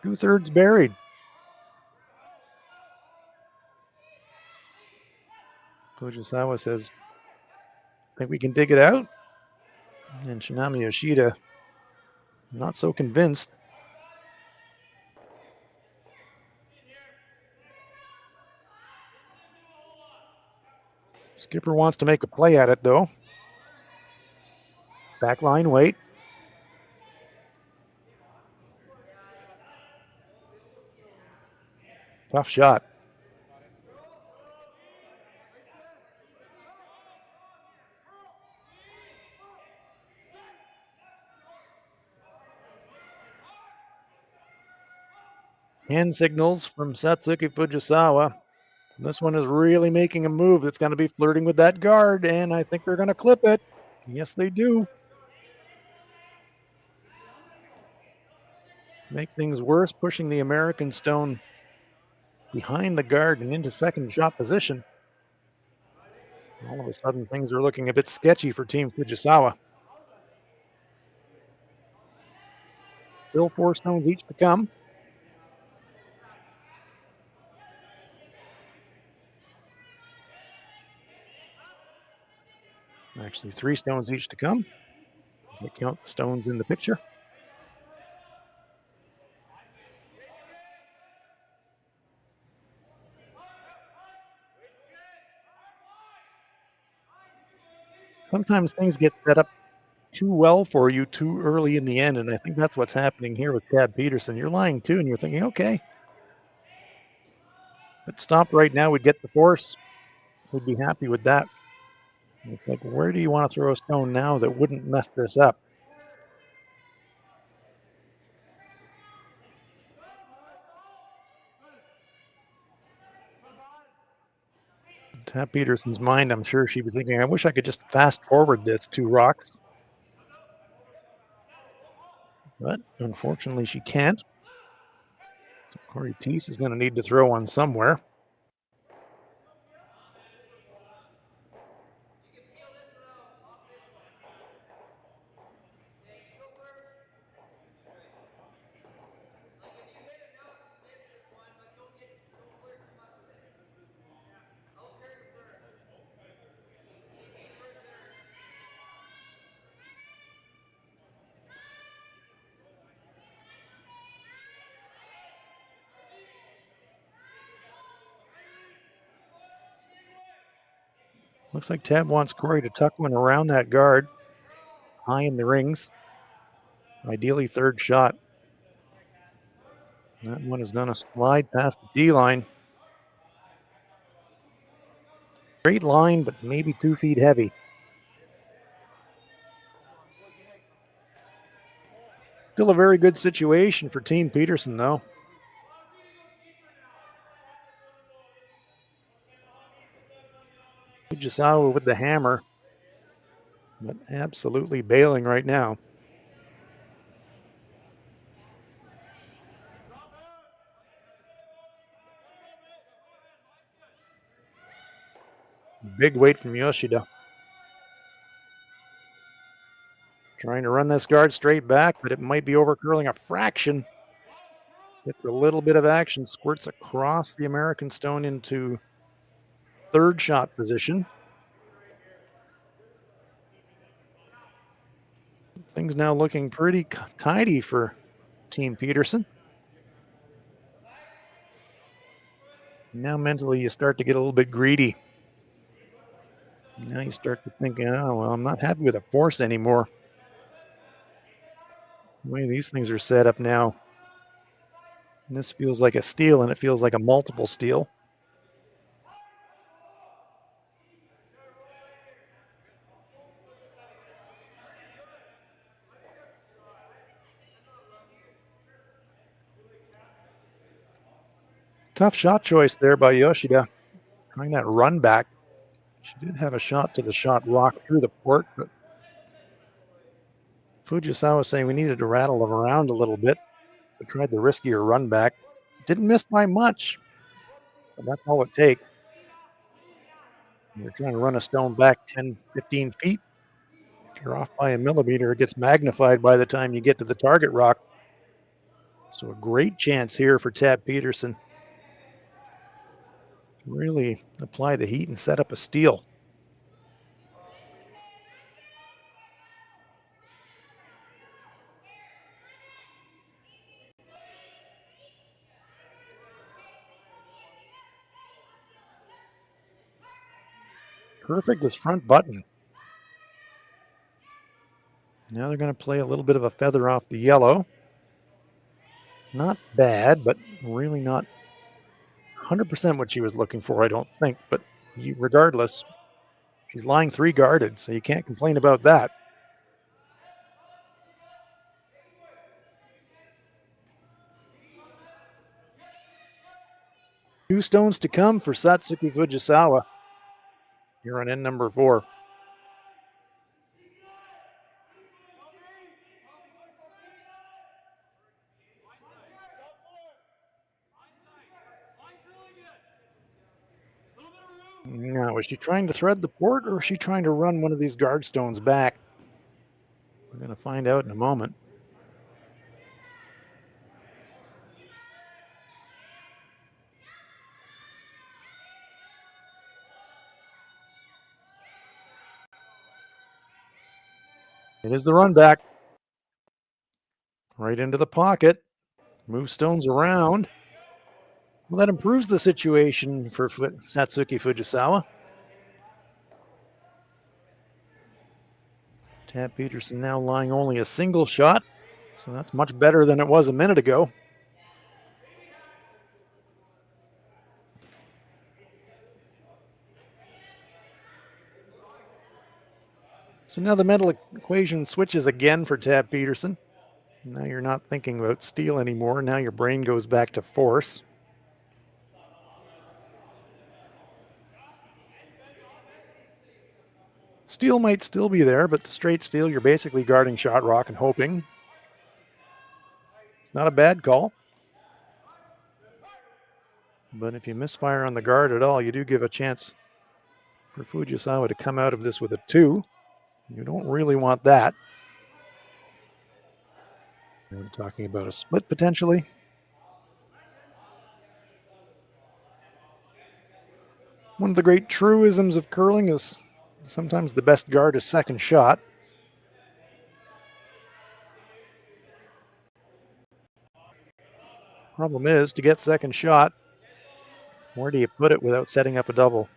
2/3 buried. Fujisawa says, think we can dig it out? And Shinami Yoshida, not so convinced. Skipper wants to make a play at it, though. Backline wait. Tough shot. Hand signals from Satsuki Fujisawa. This one is really making a move that's going to be flirting with that guard, and I think they're going to clip it. Yes, they do. Make things worse, pushing the American Stone behind the guard and into second shot position. All of a sudden, things are looking a bit sketchy for Team Fujisawa. Still 4 stones each to come. Actually, 3 stones each to come. We count the stones in the picture. Sometimes things get set up too well for you too early in the end, and I think that's what's happening here with Tab Peterson. You're lying too, and you're thinking, okay, if it stopped right now, we'd get the force. We'd be happy with that. And it's like, where do you want to throw a stone now that wouldn't mess this up? Tab Peterson's mind, I'm sure she was thinking, I wish I could just fast forward this 2 rocks. But unfortunately, she can't. So Corey Teese is going to need to throw one somewhere. Looks like Tab wants Corey to tuck one around that guard, high in the rings. Ideally, third shot. That one is going to slide past the D-line. Great line, but maybe 2 feet heavy. Still a very good situation for Team Peterson, though. Fujisawa with the hammer, but absolutely bailing right now. Big weight from Yoshida. Trying to run this guard straight back, but it might be overcurling a fraction. Gets a little bit of action, squirts across the American stone into third shot position. Things now looking pretty tidy for Team Peterson. Now mentally you start to get a little bit greedy. Now you start to think, oh, well, I'm not happy with a force anymore. The way these things are set up now. And this feels like a steal, and it feels like a multiple steal. Tough shot choice there by Yoshida. Trying that run back. She did have a shot to the shot rock through the port, but Fujisawa was saying we needed to rattle them around a little bit. So tried the riskier run back. Didn't miss by much, but that's all it takes. You're trying to run a stone back 10, 15 feet. If you're off by a millimeter, it gets magnified by the time you get to the target rock. So a great chance here for Tab Peterson. Really apply the heat and set up a steal. Perfect as front button. Now they're going to play a little bit of a feather off the yellow. Not bad, but really not 100% what she was looking for, I don't think. But regardless, she's lying 3 guarded, so you can't complain about that. Two stones to come for Satsuki Fujisawa here on end number 4. Now, was she trying to thread the port, or is she trying to run one of these guard stones back? We're going to find out in a moment. It is the run back. Right into the pocket. Move stones around. Well, that improves the situation for Satsuki Fujisawa. Tab Peterson now lying only a single shot, so that's much better than it was a minute ago. So now the mental equation switches again for Tab Peterson. Now you're not thinking about steal anymore. Now your brain goes back to force. Steal might still be there, but the straight steal, you're basically guarding shot rock and hoping. It's not a bad call. But if you misfire on the guard at all, you do give a chance for Fujisawa to come out of this with a 2. You don't really want that. We're talking about a split potentially. One of the great truisms of curling is sometimes the best guard is second shot. Problem is, to get second shot, where do you put it without setting up a double?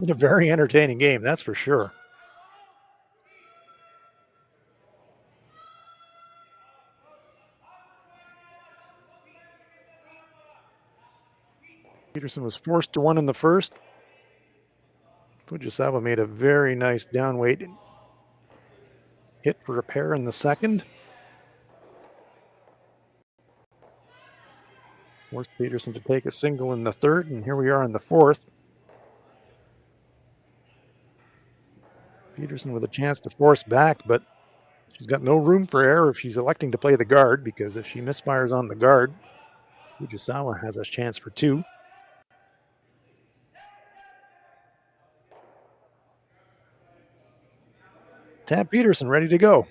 It's a very entertaining game, that's for sure. Peterson was forced to one in the first. Fujisawa made a very nice downweight hit for a pair in the second. Forced Peterson to take a single in the third, and here we are in the fourth. Peterson with a chance to force back, but she's got no room for error if she's electing to play the guard, because if she misfires on the guard, Fujisawa has a chance for two. Tab Peterson ready to go.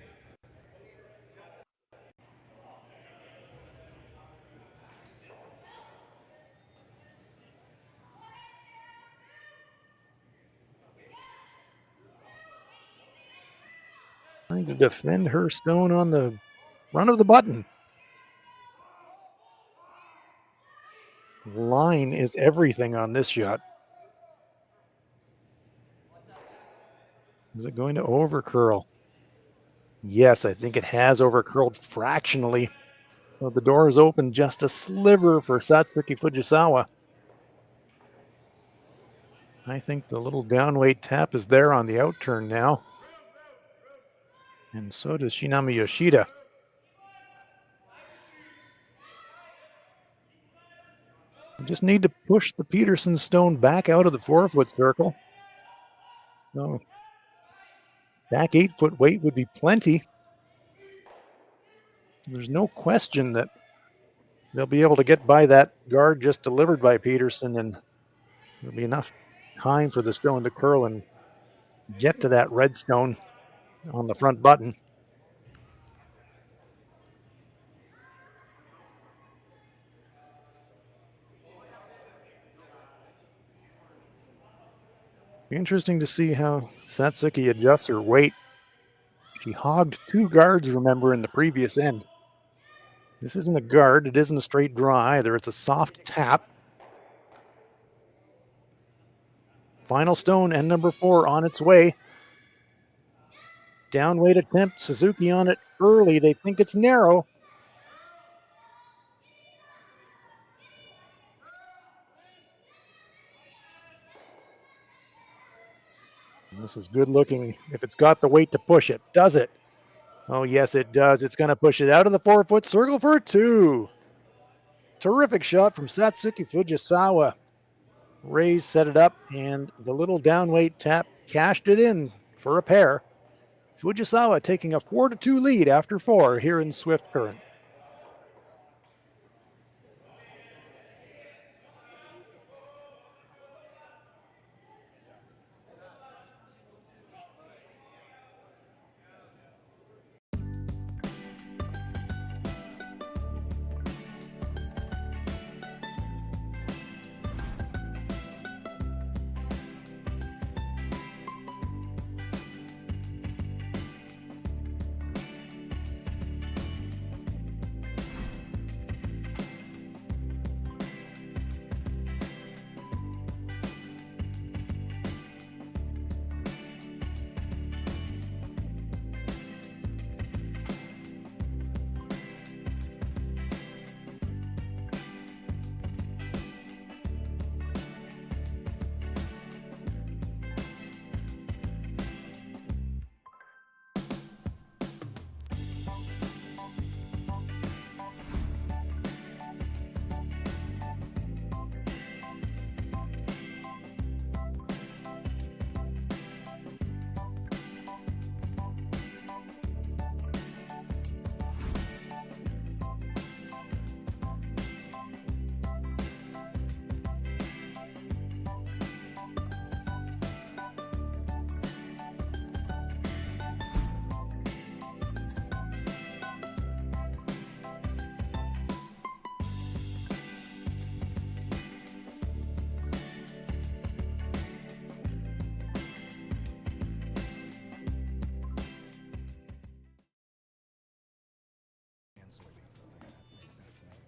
Trying to defend her stone on the front of the button. Line is everything on this shot. Is it going to overcurl? Yes, I think it has overcurled fractionally. So the door is open just a sliver for Satsuki Fujisawa. I think the little downweight tap is there on the outturn now. And so does Shinami Yoshida. You just need to push the Peterson stone back out of the 4-foot circle. So back 8-foot weight would be plenty. There's no question that they'll be able to get by that guard just delivered by Peterson, and there'll be enough time for the stone to curl and get to that red stone on the front button. Be interesting to see how Satsuki adjusts her weight. She hogged 2 guards, remember, in the previous end. This isn't a guard. It isn't a straight draw either. It's a soft tap. Final stone, end number 4 on its way. Downweight attempt. Suzuki on it early. They think it's narrow. And this is good looking if it's got the weight to push it. Does it? Oh, yes, it does. It's going to push it out of the 4-foot circle for a 2. Terrific shot from Satsuki Fujisawa. Rays set it up, and the little downweight tap cashed it in for a pair. Fujisawa taking a 4-2 lead after 4 here in Swift Current.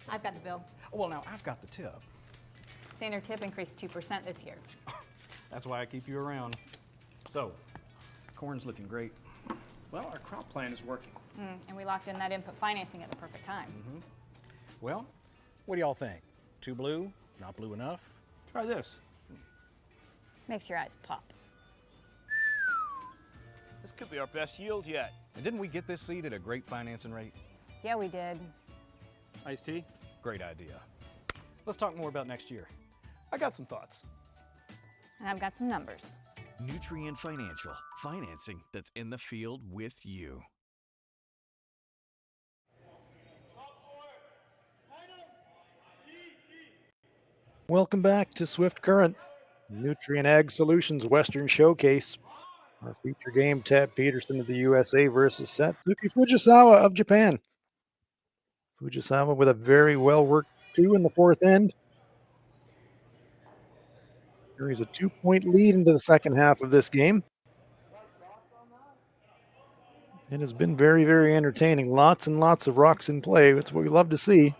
I've got the bill. Well, now I've got the tip. Standard tip increased 2% this year. That's why I keep you around. So, corn's looking great. Well, our crop plan is working. And we locked in that input financing at the perfect time. Well, what do y'all think? Too blue? Not blue enough? Try this. Makes your eyes pop. This could be our best yield yet. And didn't we get this seed at a great financing rate? Yeah, we did. Iced tea? Great idea. Let's talk more about next year. I got some thoughts. And I've got some numbers. Nutrien Financial, financing that's in the field with you. Welcome back to Swift Current, Nutrien Ag Solutions Western Showcase. Our feature game, Tabitha Peterson of the USA versus Satsuki Fujisawa of Japan. Fujisawa with a very well-worked 2 in the 4th end. Carries a 2-point lead into the second half of this game. It has been very, very entertaining. Lots and lots of rocks in play. That's what we love to see.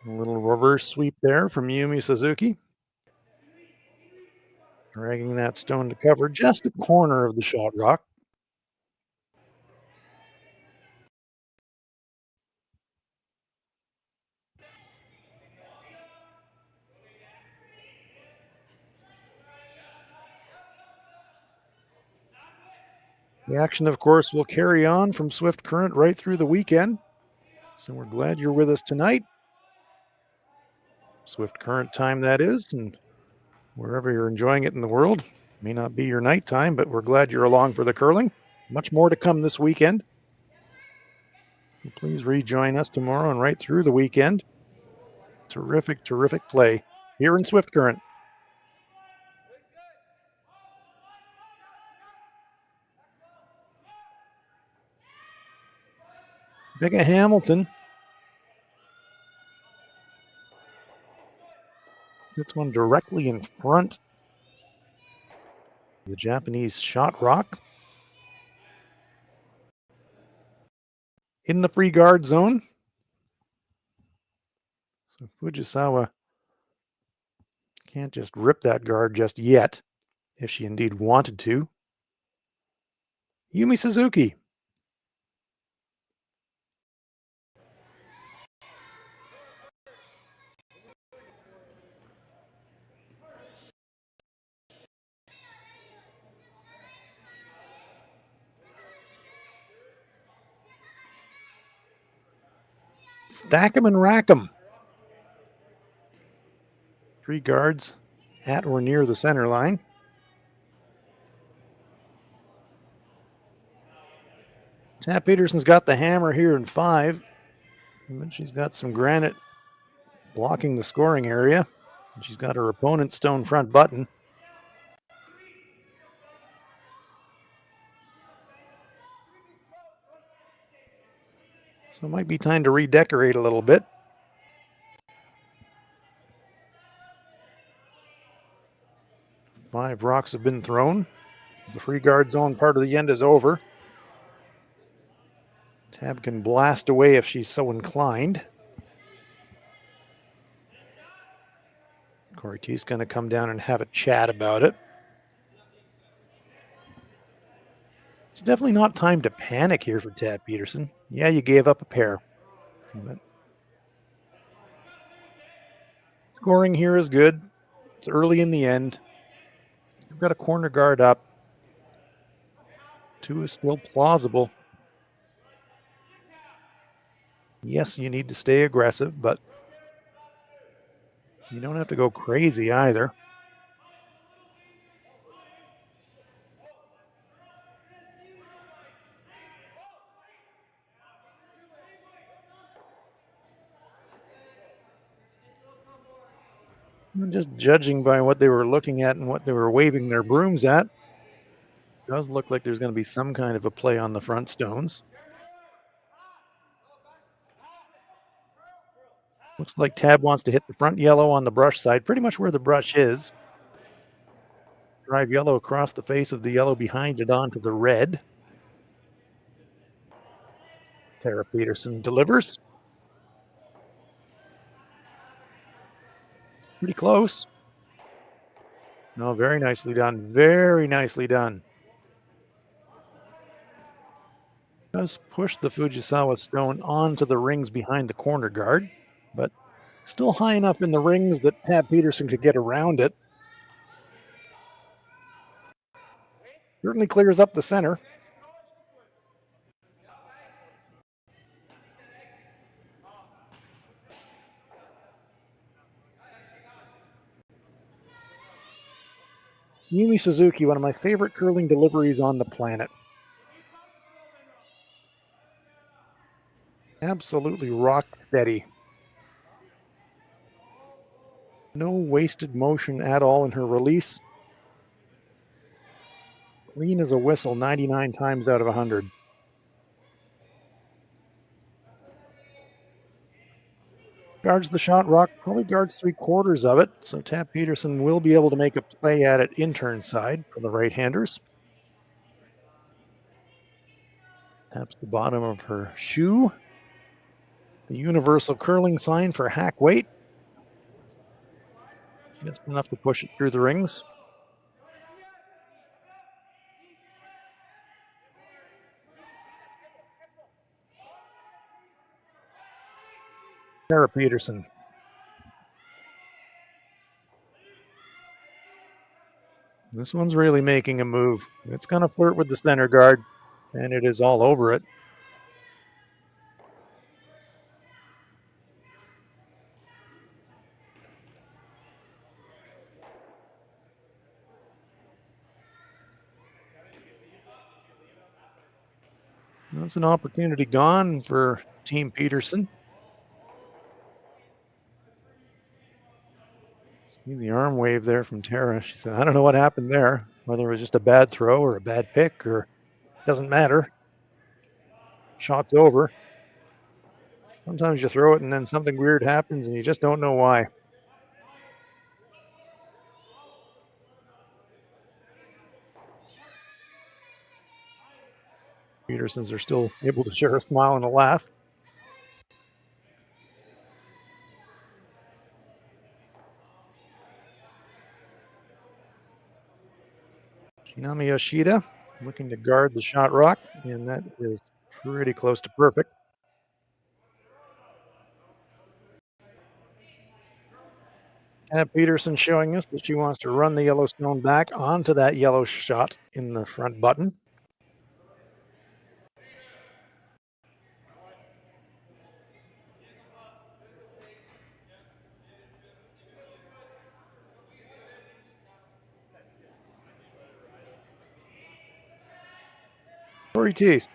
A little reverse sweep there from Yumi Suzuki. Dragging that stone to cover just a corner of the shot rock. The action, of course, will carry on from Swift Current right through the weekend. So we're glad you're with us tonight. Swift Current time, that is, and wherever you're enjoying it in the world. May not be your night time, but we're glad you're along for the curling. Much more to come this weekend. Please rejoin us tomorrow and right through the weekend. Terrific, terrific play here in Swift Current. Becca Hamilton hits one directly in front of the Japanese shot rock. In the free guard zone. So Fujisawa can't just rip that guard just yet, if she indeed wanted to. Yumi Suzuki. Stack 'em and rack 'em. 3 guards at or near the center line. Tabitha Peterson's got the hammer here in 5. And then she's got some granite blocking the scoring area. And she's got her opponent's stone front button. So it might be time to redecorate a little bit. Five rocks have been thrown. The free guard zone part of the end is over. Tab can blast away if she's so inclined. Corey T's going to come down and have a chat about it. It's definitely not time to panic here for Tab Peterson. Yeah, you gave up a pair. But scoring here is good. It's early in the end. You've got a corner guard up. 2 is still plausible. Yes, you need to stay aggressive, but you don't have to go crazy either. And just judging by what they were looking at and what they were waving their brooms at, Does look like there's going to be some kind of a play on the front stones. Looks like Tab wants to hit the front yellow on the brush side, pretty much where the brush is. Drive yellow across the face of the yellow behind it onto the red. Tara Peterson delivers. Pretty close. No, very nicely done. Very nicely done. Does push the Fujisawa stone onto the rings behind the corner guard, but still high enough in the rings that Tab Peterson could get around it. Certainly clears up the center. Yumi Suzuki, one of my favorite curling deliveries on the planet. Absolutely rock steady. No wasted motion at all in her release. Clean as a whistle 99 times out of 100. Guards the shot rock, probably guards 3/4 of it, so Tab Peterson will be able to make a play at it in turn side for the right-handers. Taps the bottom of her shoe. The universal curling sign for hack weight. Just enough to push it through the rings. Tara Peterson. This one's really making a move. It's going to flirt with the center guard, and it is all over it. That's an opportunity gone for Team Peterson. See the arm wave there from Tara. She said, I don't know what happened there, whether it was just a bad throw or a bad pick, or doesn't matter. Shot's over. Sometimes you throw it and then something weird happens and you just don't know why. Petersons are still able to share a smile and a laugh. Kitami Yoshida looking to guard the shot rock, and that is pretty close to perfect. Tab Peterson showing us that she wants to run the yellow stone back onto that yellow shot in the front button. Corey Tease.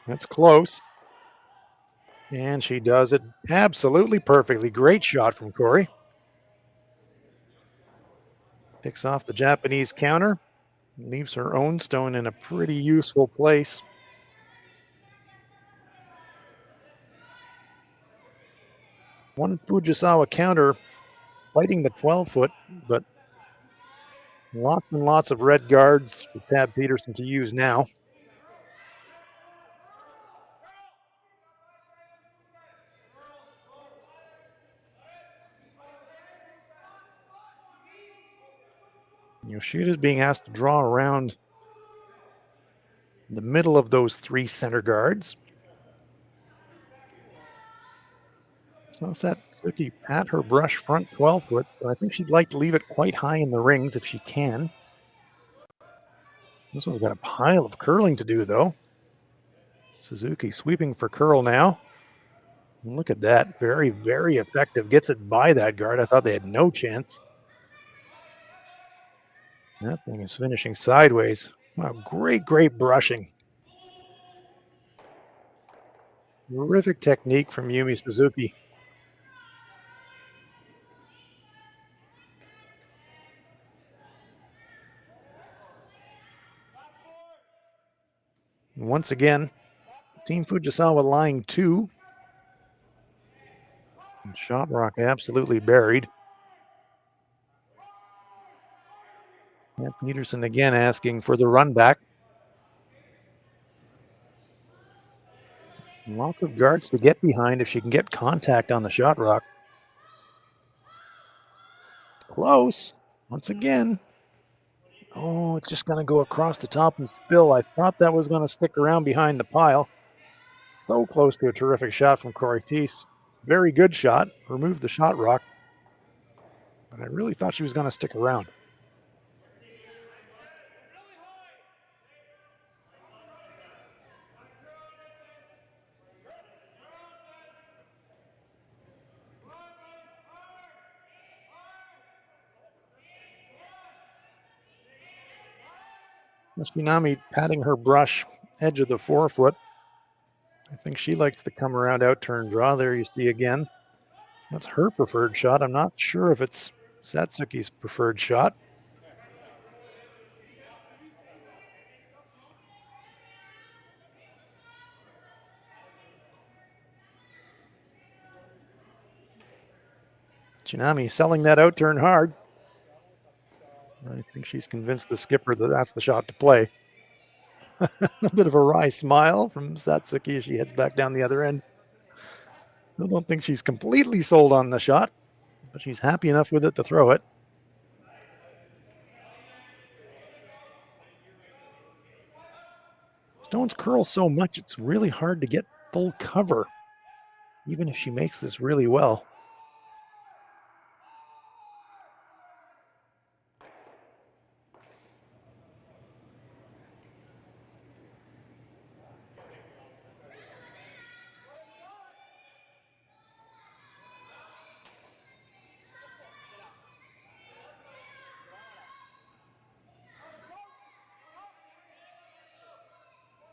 That's close. And she does it absolutely perfectly. Great shot from Corey. Picks off the Japanese counter. Leaves her own stone in a pretty useful place. One Fujisawa counter fighting the 12-foot, but lots and lots of red guards for Tab Peterson to use now. Yoshida's being asked to draw around the middle of those three center guards. So Satsuki at her brush front 12-foot, so I think she'd like to leave it quite high in the rings if she can. This one's got a pile of curling to do, though. Suzuki sweeping for curl now. And look at that. Very, very effective. Gets it by that guard. I thought they had no chance. That thing is finishing sideways. Wow, great, great brushing. Terrific technique from Yumi Suzuki. And once again, Team Fujisawa lying 2. And Shot Rock absolutely buried. And Peterson again asking for the run back. Lots of guards to get behind if she can get contact on the Shot Rock. Close. Once again. Oh, it's just going to go across the top and spill. I thought that was going to stick around behind the pile. So close to a terrific shot from Corey Teese. Very good shot. Removed the Shot Rock. But I really thought she was going to stick around. Kitami patting her brush, edge of the forefoot. I think she likes to come around out turn draw. There you see again. That's her preferred shot. I'm not sure if it's Satsuki's preferred shot. Kitami selling that out turn hard. I think she's convinced the skipper that that's the shot to play. A bit of a wry smile from Satsuki as she heads back down the other end. I don't think she's completely sold on the shot, but she's happy enough with it to throw it. Stones curl so much, it's really hard to get full cover, even if she makes this really well.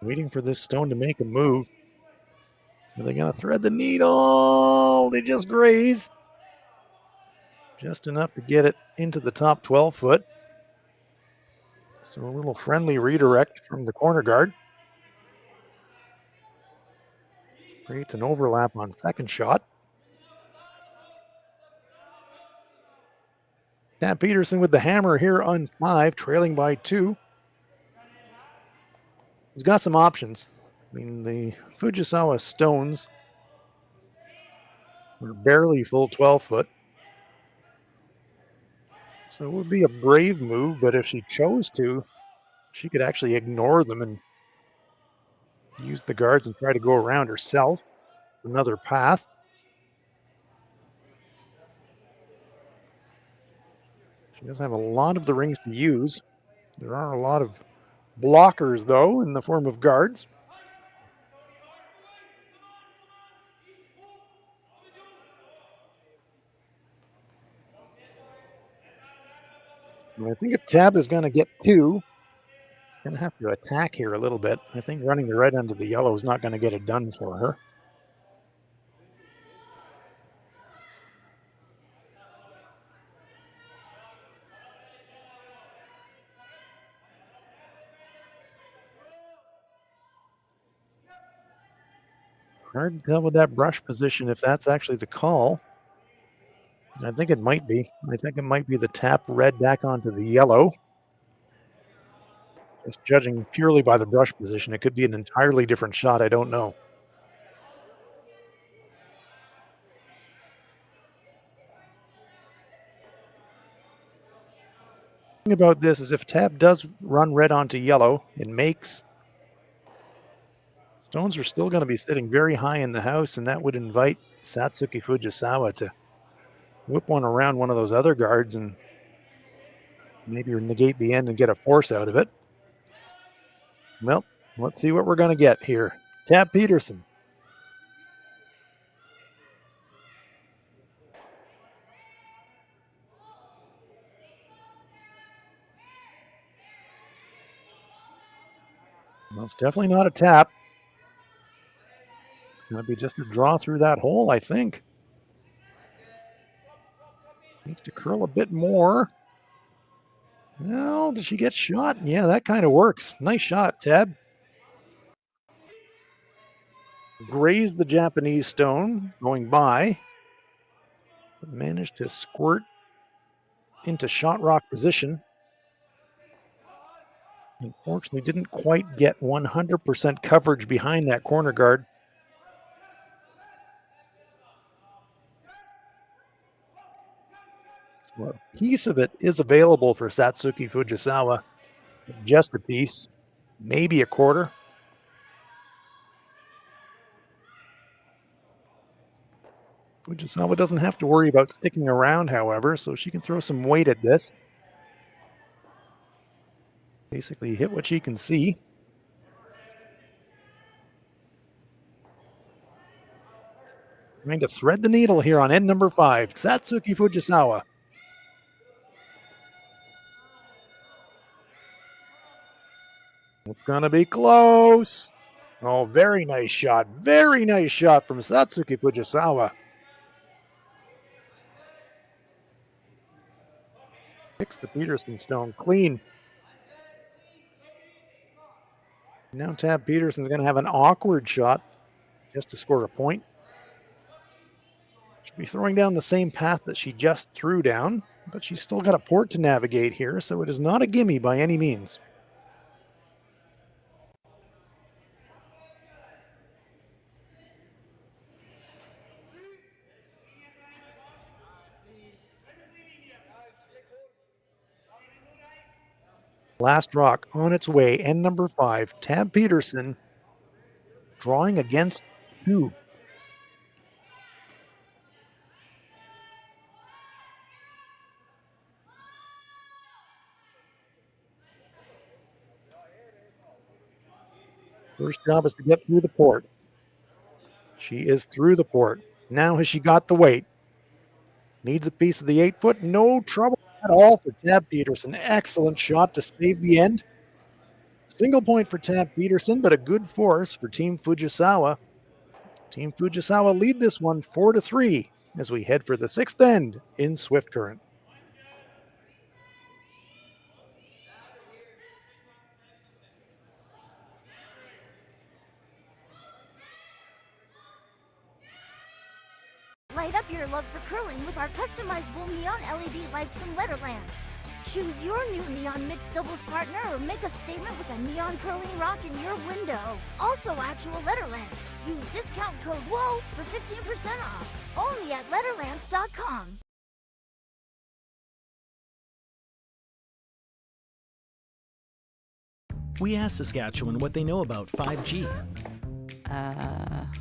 Waiting for this stone to make a move. Are they going to thread the needle? They just graze. Just enough to get it into the top 12 foot. So a little friendly redirect from the corner guard. Creates an overlap on second shot. Tabitha Peterson with the hammer here on 5, trailing by 2. He's got some options. I mean, the Fujisawa stones are barely full 12 foot. So it would be a brave move, but if she chose to, she could actually ignore them and use the guards and try to go around herself. Another path. She does have a lot of the rings to use. There are a lot of blockers, though, in the form of guards. And I think if Tab is going to get 2, she's going to have to attack here a little bit. I think running the red under the yellow is not going to get it done for her. Hard to tell with that brush position if that's actually the call. I think it might be. I think it might be the tap red back onto the yellow. Just judging purely by the brush position, it could be an entirely different shot. I don't know. The thing about this is if Tab does run red onto yellow, it makes. Stones are still going to be sitting very high in the house, and that would invite Satsuki Fujisawa to whip one around one of those other guards and maybe negate the end and get a force out of it. Well, let's see what we're going to get here. Tabitha Peterson. Well, it's definitely not a tap. It's going to be just a draw through that hole, I think. Needs to curl a bit more. Well, did she get shot? Yeah, that kind of works. Nice shot, Tab. grazed the Japanese stone going by, but managed to squirt into shot rock position. Unfortunately, didn't quite get 100% coverage behind that corner guard. So a piece of it is available for Satsuki Fujisawa. Just a piece, maybe a quarter. Fujisawa doesn't have to worry about sticking around, however, so she can throw some weight at this. Basically hit what she can see. Trying to thread the needle here on end number 5, Satsuki Fujisawa. It's going to be close. Oh, very nice shot. Very nice shot from Satsuki Fujisawa. Picks the Peterson stone clean. Now Tab Peterson's going to have an awkward shot just to score a point. She'll be throwing down the same path that she just threw down, but she's still got a port to navigate here, so it is not a gimme by any means. Last rock on its way, end number 5, Tab Peterson drawing against 2. First job is to get through the port. She is through the port. Now has she got the weight? Needs a piece of the 8-foot. No trouble at all for Tab Peterson. Excellent shot to save the end. Single point for Tab Peterson, but a good force for Team Fujisawa. Team Fujisawa lead this one 4-3 as we head for the 6th end in Swift Current. Light up your love for curling with our customizable neon LED lights from Letterlands. Choose your new neon mixed doubles partner or make a statement with a neon curling rock in your window. Also actual Letterlands. Use discount code WHOA for 15% off. Only at Letterlands.com. We asked Saskatchewan what they know about 5G.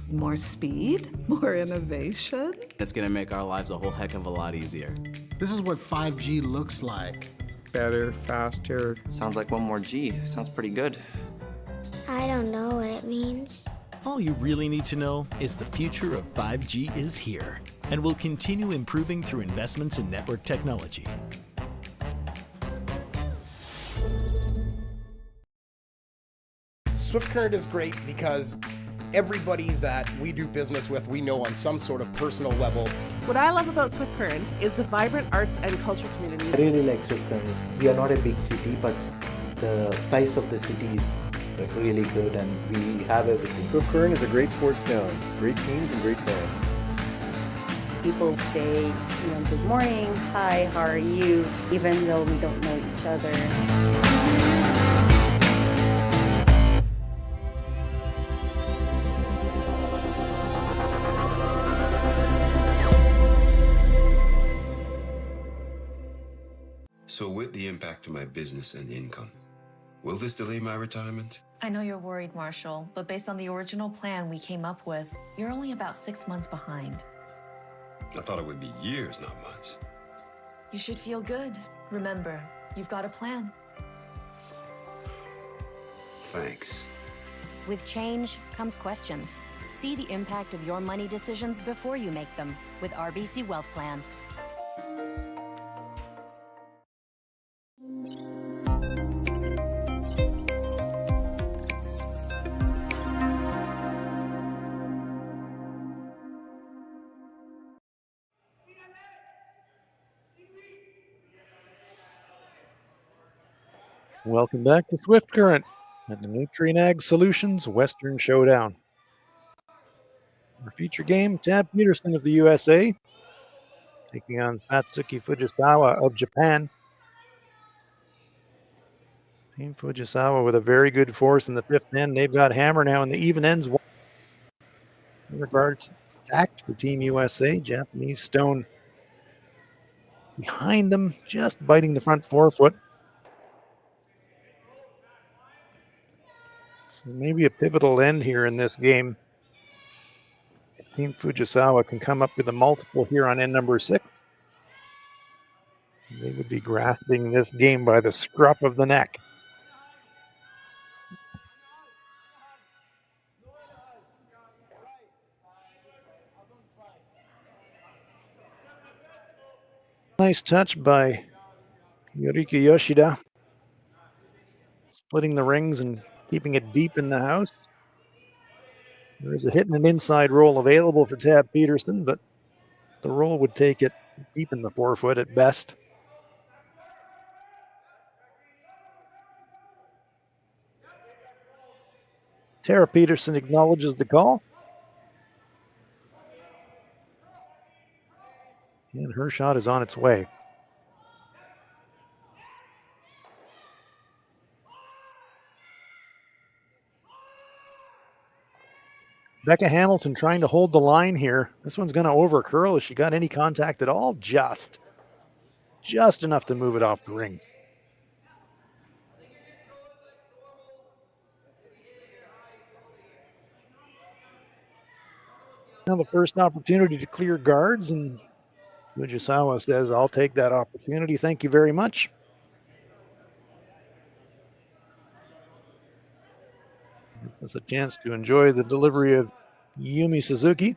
More speed, more innovation. It's gonna make our lives a whole heck of a lot easier. This is what 5G looks like. Better, faster. Sounds like one more G. Sounds pretty good. I don't know what it means. All you really need to know is the future of 5G is here and will continue improving through investments in network technology. Swift Current is great because everybody that we do business with, we know on some sort of personal level. What I love about Swift Current is the vibrant arts and culture community. I really like Swift Current. We are not a big city, but the size of the city is really good and we have everything. Swift Current is a great sports town, great teams and great fans. People say, good morning, hi, how are you, even though we don't know each other. So with the impact to my business and income, will this delay my retirement? I know you're worried, Marshall, but based on the original plan we came up with, you're only about 6 months behind. I thought it would be years, not months. You should feel good. Remember, you've got a plan. Thanks. With change comes questions. See the impact of your money decisions before you make them with RBC Wealth Plan. Welcome back to Swift Current at the Nutrien Ag Solutions Western Showdown. Our feature game, Tabitha Peterson of the USA, taking on Satsuki Fujisawa of Japan. Team Fujisawa with a very good force in the fifth end. They've got hammer now in the even ends. Center guards stacked for Team USA. Japanese stone behind them, just biting the front forefoot. So maybe a pivotal end here in this game. Team Fujisawa can come up with a multiple here on end number 6. They would be grasping this game by the scruff of the neck. Nice touch by Yoriki Yoshida, splitting the rings and keeping it deep in the house. There is a hit and an inside roll available for Tab Peterson, but the roll would take it deep in the forefoot at best. Tara Peterson acknowledges the call. And her shot is on its way. Becca Hamilton trying to hold the line here. This one's going to over curl. Has she got any contact at all? Just enough to move it off the ring. Now the first opportunity to clear guards, and Fujisawa says, I'll take that opportunity. Thank you very much. Gives us a chance to enjoy the delivery of Yumi Suzuki.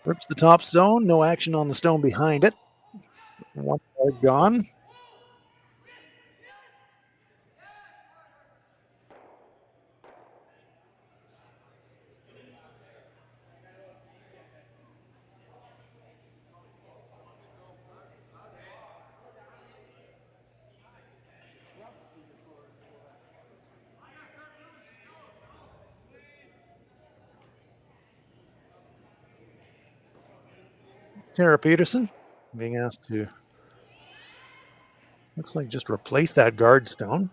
Rips the top stone. No action on the stone behind it. One card gone. Tara Peterson being asked to, looks like, just replace that guard stone.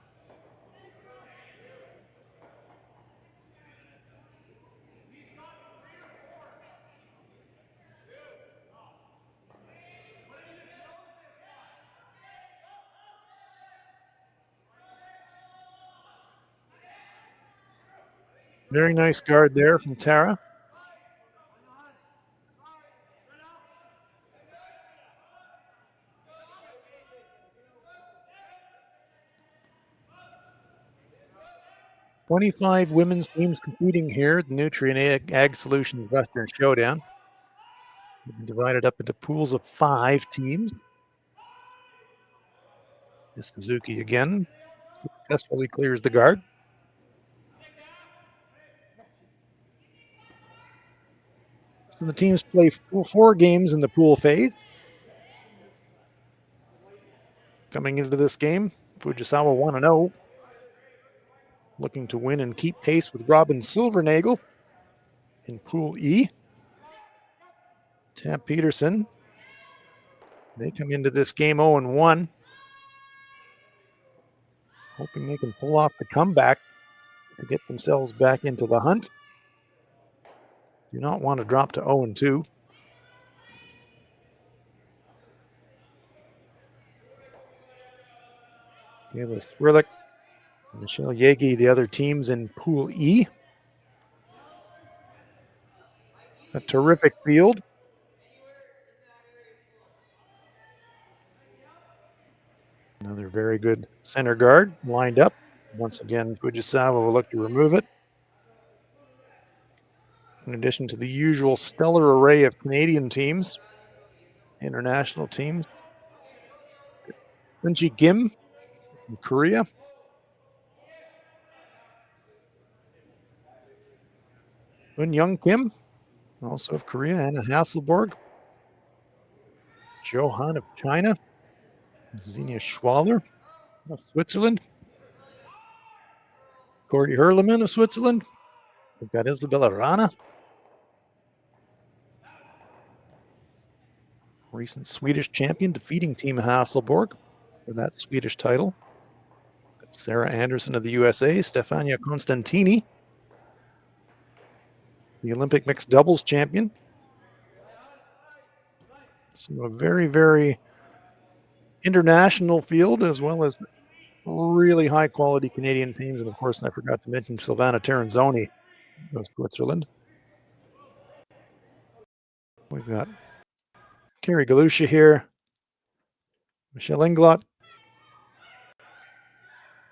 Very nice guard there from Tara. "25 women's teams competing here at the Nutrien Ag Solutions Western Showdown. They've been divided up into pools of 5 teams. This Suzuki again successfully clears the guard. So the teams play 4 games in the pool phase. Coming into this game, Fujisawa 1-0. Looking to win and keep pace with Robin Silvernagel in Pool E. Tab Peterson, they come into this game 0-1. Hoping they can pull off the comeback to get themselves back into the hunt. Do not want to drop to 0-2. Kayla Swirlick, Michelle Yegi, the other teams in Pool E. A terrific field. Another very good center guard lined up. Once again, Fujisawa will look to remove it. In addition to the usual stellar array of Canadian teams, international teams. Eunji Kim from Korea. Eun Young Kim, also of Korea. Anna Hasselborg. Jo Han of China. Xenia Schwaller. of Switzerland. Cordy Herleman of Switzerland. We've got Isabella Rana. Recent Swedish champion, defeating Team Hasselborg for that Swedish title. Got Sarah Anderson of the USA, Stefania Constantini, the Olympic mixed doubles champion. So a very, very international field, as well as really high quality Canadian teams. And of course, I forgot to mention Silvana Terranzoni of Switzerland. We've got Carrie Galusha here, Michelle Inglot,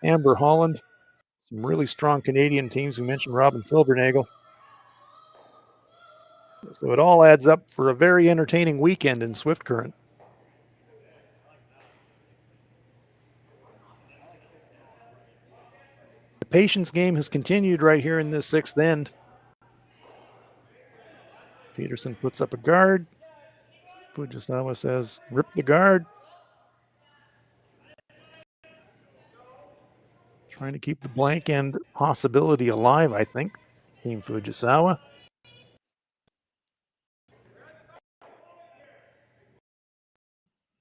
Amber Holland, some really strong Canadian teams. We mentioned Robin Silbernagel. So it all adds up for a very entertaining weekend in Swift Current. The patience game has continued right here in this sixth end. Peterson puts up a guard. Fujisawa says, rip the guard. Trying to keep the blank end possibility alive, I think. Team Fujisawa.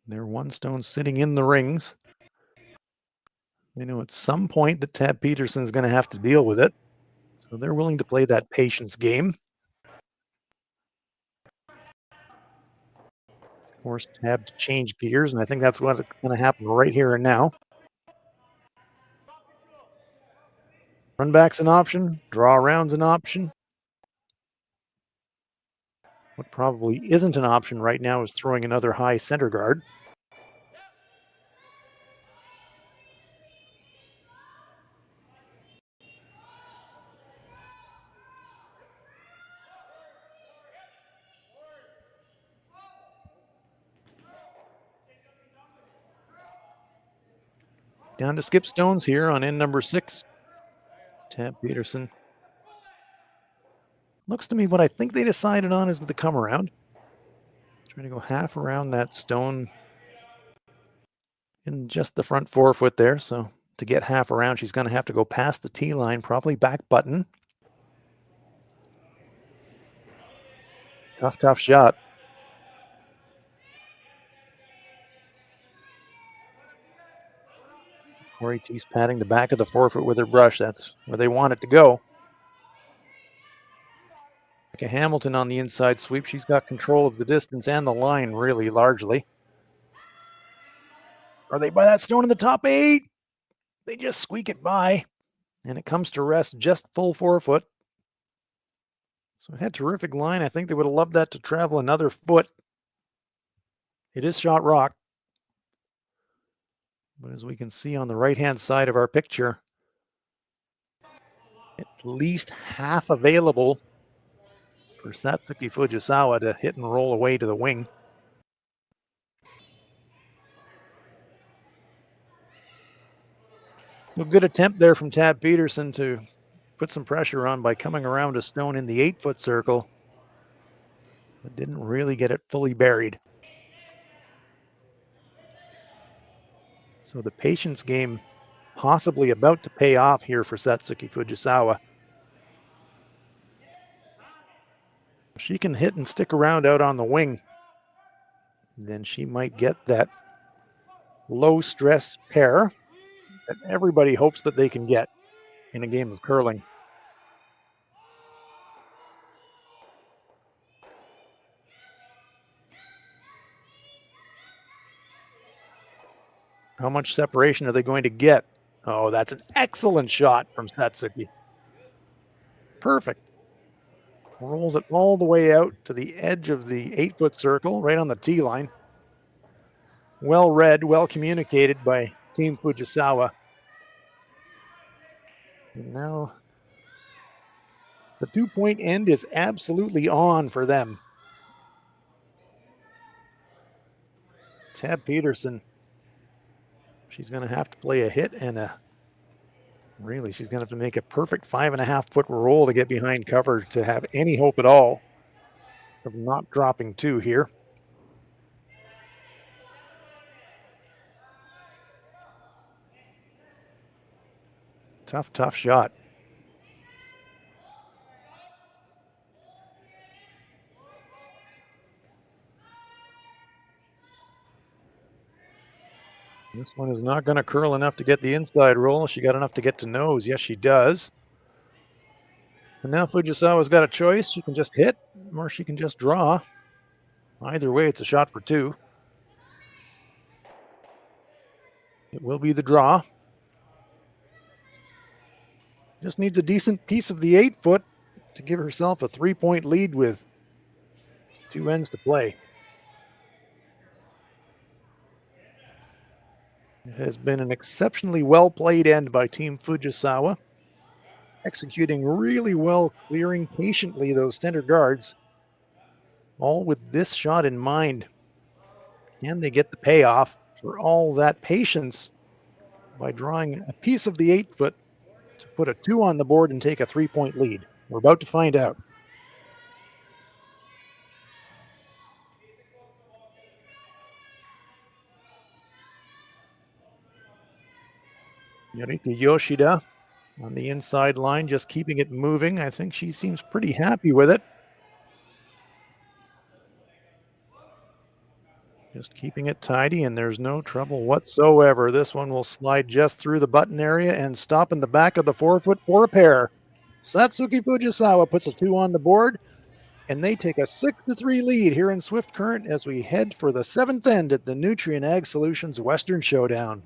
They're one stone sitting in the rings. They know at some point that Tab Peterson's going to have to deal with it. So they're willing to play that patience game. Force Tab to change gears, and I think that's what's going to happen right here and now. Run back's an option. Draw around's an option. What probably isn't an option right now is throwing another high center guard. Down to skip stones here on end number 6. Tab Peterson. Looks to me what I think they decided on is the come around. Trying to go half around that stone in just the front forefoot there. So to get half around, she's going to have to go past the tee line, probably back button. Tough shot. Corey T's patting the back of the forefoot with her brush. That's where they want it to go. Becca Hamilton on the inside sweep. She's got control of the distance and the line really largely. Are they by that stone in the top 8? They just squeak it by, and it comes to rest just full forefoot. So it had terrific line. I think they would have loved that to travel another foot. It is shot rock. But as we can see on the right-hand side of our picture, at least half available for Satsuki Fujisawa to hit and roll away to the wing. A good attempt there from Tab Peterson to put some pressure on by coming around a stone in the 8-foot circle, but didn't really get it fully buried. So the patience game possibly about to pay off here for Satsuki Fujisawa. If she can hit and stick around out on the wing, then she might get that low stress pair that everybody hopes that they can get in a game of curling. How much separation are they going to get? Oh, that's an excellent shot from Satsuki. Perfect. Rolls it all the way out to the edge of the 8-foot circle, right on the tee line. Well read, well communicated by Team Fujisawa. And now the 2-point end is absolutely on for them. Tab Peterson, she's going to have to play a hit and really, she's going to have to make a perfect 5.5-foot roll to get behind cover to have any hope at all of not dropping 2 here. Tough shot. This one is not going to curl enough to get the inside roll. She got enough to get to nose. Yes, she does. And now Fujisawa's got a choice. She can just hit or she can just draw. Either way, it's a shot for two. It will be the draw. Just needs a decent piece of the 8-foot to give herself a 3-point lead with 2 ends to play. It has been an exceptionally well-played end by Team Fujisawa, executing really well, clearing patiently those center guards, all with this shot in mind. Can they get the payoff for all that patience by drawing a piece of the 8-foot to put a 2 on the board and take a 3-point lead? We're about to find out. Yorika Yoshida on the inside line, just keeping it moving. I think she seems pretty happy with it. Just keeping it tidy, and there's no trouble whatsoever. This one will slide just through the button area and stop in the back of the 4-foot for a pair. Satsuki Fujisawa puts a 2 on the board, and they take a 6-3 lead here in Swift Current as we head for the 7th end at the Nutrien Ag Solutions Western Showdown.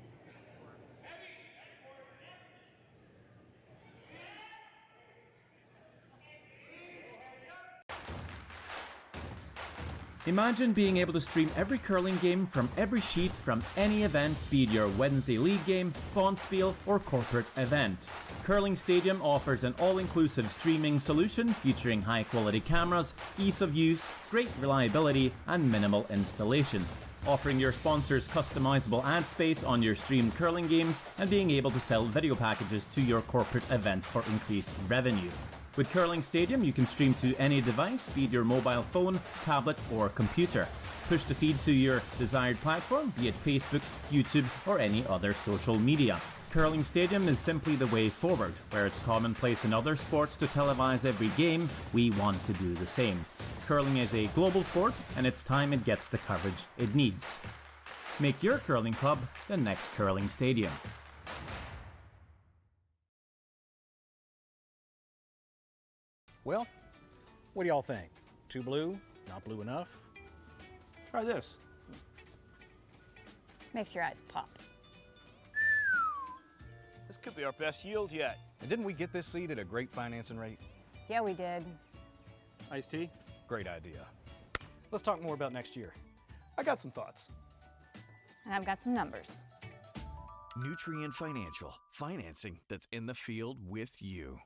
Imagine being able to stream every curling game from every sheet from any event, be it your Wednesday league game, bonspiel, or corporate event. Curling Stadium offers an all-inclusive streaming solution featuring high-quality cameras, ease of use, great reliability, and minimal installation. Offering your sponsors customizable ad space on your streamed curling games and being able to sell video packages to your corporate events for increased revenue. With Curling Stadium, you can stream to any device, be it your mobile phone, tablet, or computer. Push the feed to your desired platform, be it Facebook, YouTube, or any other social media. Curling Stadium is simply the way forward. Where it's commonplace in other sports to televise every game, we want to do the same. Curling is a global sport, and it's time it gets the coverage it needs. Make your curling club the next Curling Stadium. Well, what do y'all think? Too blue? Not blue enough? Try this. Makes your eyes pop. This could be our best yield yet. And didn't we get this seed at a great financing rate? Yeah, we did. Iced tea? Great idea. Let's talk more about next year. I got some thoughts. And I've got some numbers. Nutrien Financial, financing that's in the field with you.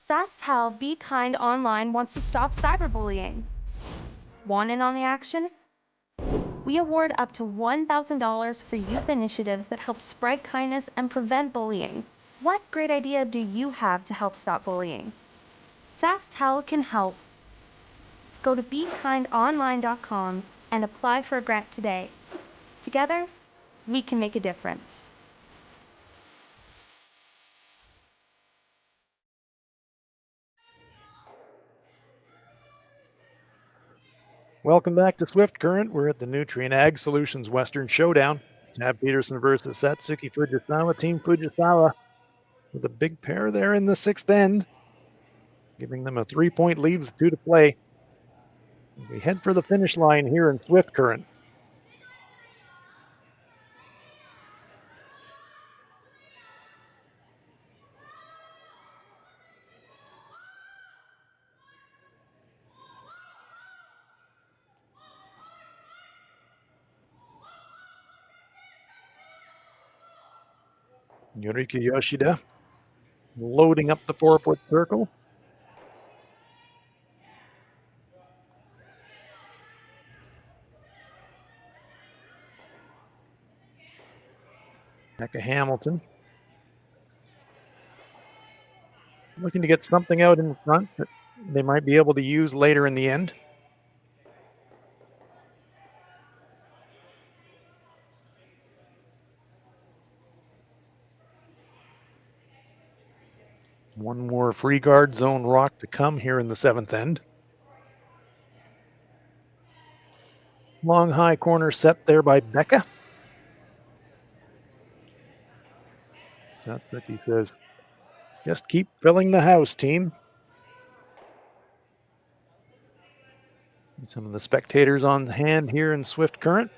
SaskTel Be Kind Online wants to stop cyberbullying. Want in on the action? We award up to $1,000 for youth initiatives that help spread kindness and prevent bullying. What great idea do you have to help stop bullying? SaskTel can help. Go to BeKindOnline.com and apply for a grant today. Together, we can make a difference. Welcome back to Swift Current. We're at the Nutrien Ag Solutions Western Showdown. Tabitha Peterson versus Satsuki Fujisawa. Team Fujisawa with a big pair there in the 6th end, giving them a 3-point lead with 2 to play. As we head for the finish line here in Swift Current. Yorika Yoshida loading up the 4-foot circle. Becca Hamilton looking to get something out in front that they might be able to use later in the end. One more free guard zone rock to come here in the 7th end. Long high corner set there by Becca. Satsuki says, just keep filling the house, team. Some of the spectators on hand here in Swift Current.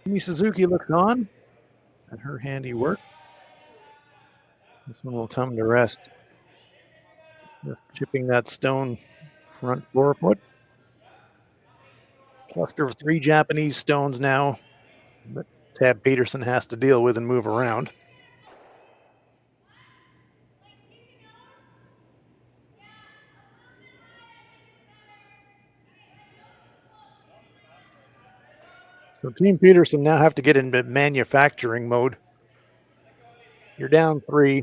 Yumi Suzuki looks on at her handiwork. This one will come to rest. Just chipping that stone front 4 foot. Cluster of 3 Japanese stones now that Tab Peterson has to deal with and move around. So Team Peterson now have to get into manufacturing mode. You're down 3.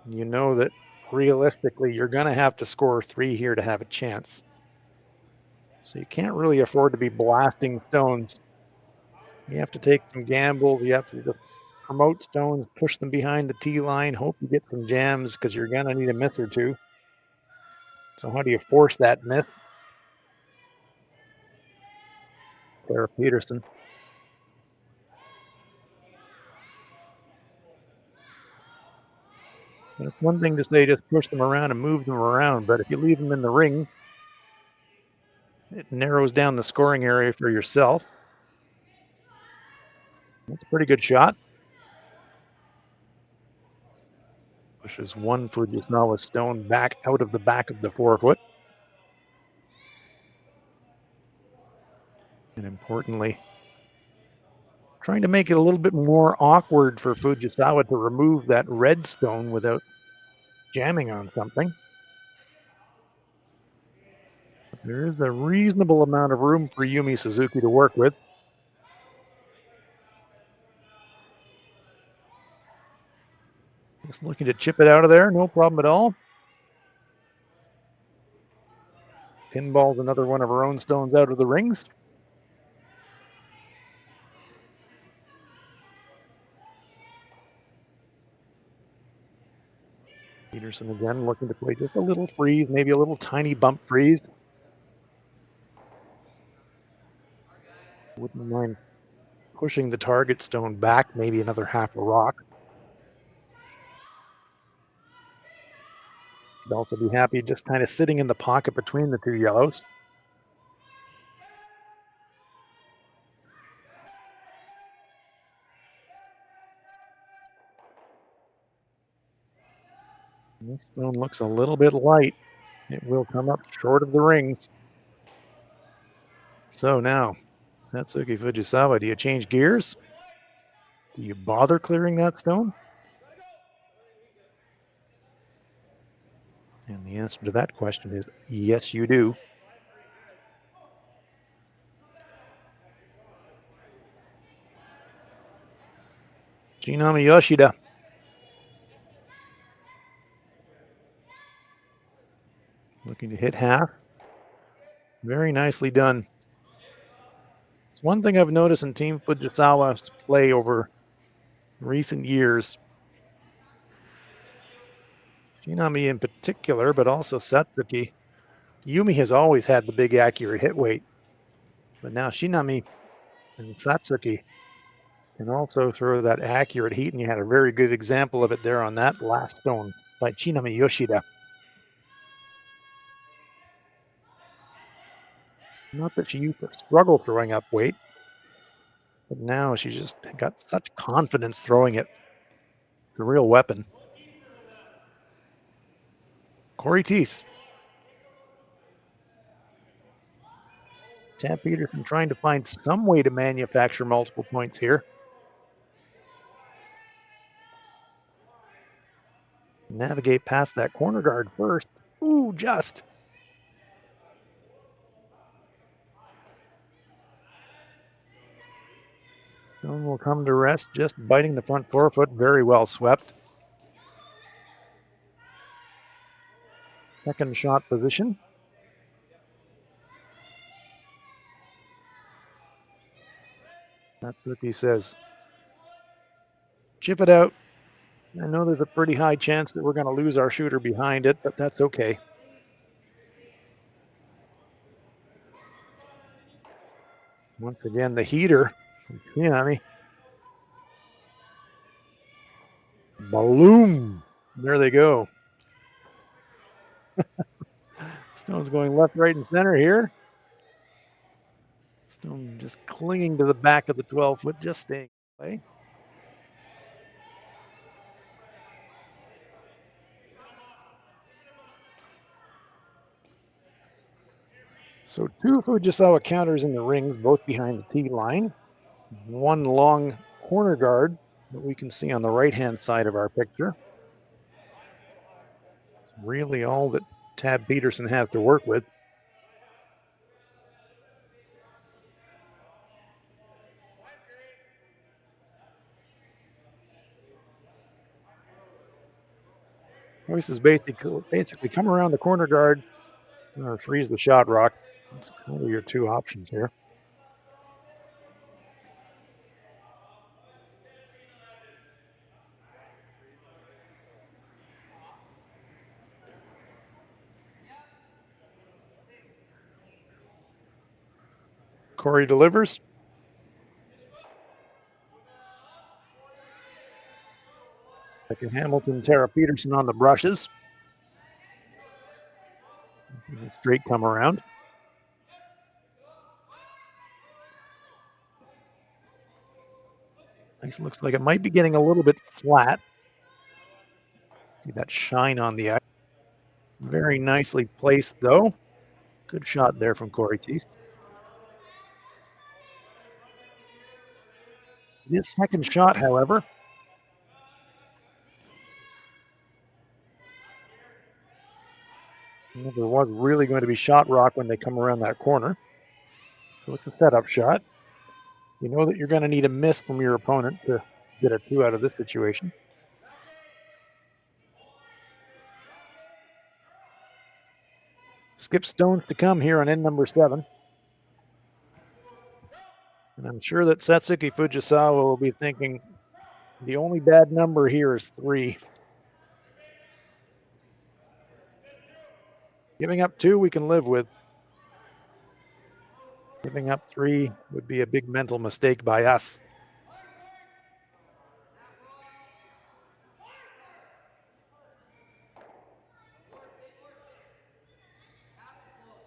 You know that realistically you're going to have to score 3 here to have a chance. So you can't really afford to be blasting stones. You have to take some gambles. You have to just promote stones, push them behind the tee line, hope you get some jams because you're going to need a miss or 2. So how do you force that miss? Sarah Peterson. And it's one thing to say just push them around and move them around, but if you leave them in the rings, it narrows down the scoring area for yourself. That's a pretty good shot. Pushes one Fujisawa stone back out of the back of the 4 foot. And importantly, trying to make it a little bit more awkward for Fujisawa to remove that red stone without jamming on something. There is a reasonable amount of room for Yumi Suzuki to work with. Just looking to chip it out of there, no problem at all. Pinballs another one of her own stones out of the rings. Peterson again looking to play just a little freeze, maybe a little tiny bump freeze. Wouldn't mind pushing the target stone back, maybe another half a rock. Could also be happy just kind of sitting in the pocket between the 2 yellows. This stone looks a little bit light. It will come up short of the rings. So now, Satsuki Fujisawa, do you change gears? Do you bother clearing that stone? And the answer to that question is yes, you do. Shinami Yoshida. Looking to hit half. Very nicely done. It's one thing I've noticed in Team Fujisawa's play over recent years. Shinami in particular, but also Satsuki. Yumi has always had the big accurate hit weight. But now Shinami and Satsuki can also throw that accurate heat, and you had a very good example of it there on that last stone by Shinami Yoshida. Not that she used to struggle throwing up weight, but now she's just got such confidence throwing it. It's a real weapon. Corey Teese. Tab Peterson trying to find some way to manufacture multiple points here. Navigate past that corner guard first. Ooh, just. Stone will come to rest, just biting the front forefoot, very well swept. Second shot position. Satsuki says, chip it out. I know there's a pretty high chance that we're going to lose our shooter behind it, but that's okay. Once again, the heater from Kitami. Balloon. There they go. Stone's going left, right, and center here. Stone just clinging to the back of the 12-foot, just staying away. So 2 Fujisawa counters in the rings, both behind the tee line. One long corner guard that we can see on the right-hand side of our picture. It's really all that Tab Peterson has to work with. Choices basically come around the corner guard or freeze the shot rock. That's kind of your two options here. Corey delivers. Like a Hamilton, Tara Peterson on the brushes. Straight come around. This looks like it might be getting a little bit flat. See that shine on the ice. Very nicely placed, though. Good shot there from Corey Teese. His second shot, however. There was really going to be shot rock when they come around that corner. So it's a setup shot. You know that you're going to need a miss from your opponent to get a 2 out of this situation. Skip stones to come here on end number 7. And I'm sure that Satsuki Fujisawa will be thinking the only bad number here is 3. Giving up 2 we can live with. Giving up 3 would be a big mental mistake by us.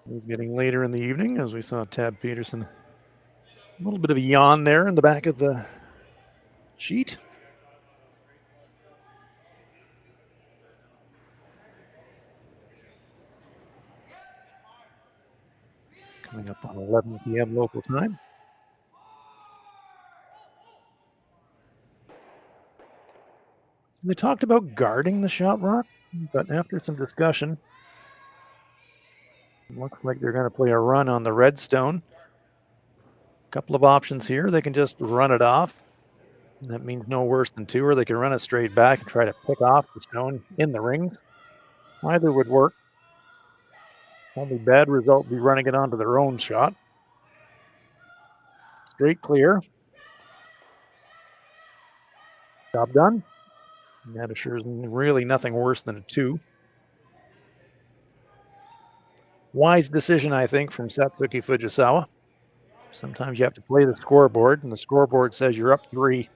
It was getting later in the evening as we saw Tab Peterson. A little bit of a yawn there in the back of the sheet. It's coming up on 11 p.m. local time. So they talked about guarding the shot rock, but after some discussion, it looks like they're going to play a run on the redstone. A couple of options here. They can just run it off. That means no worse than 2, or they can run it straight back and try to pick off the stone in the rings. Either would work. Only bad result would be running it onto their own shot. Straight clear. Job done. And that assures really nothing worse than a 2. Wise decision, I think, from Satsuki Fujisawa. Sometimes you have to play the scoreboard, and the scoreboard says you're up 3.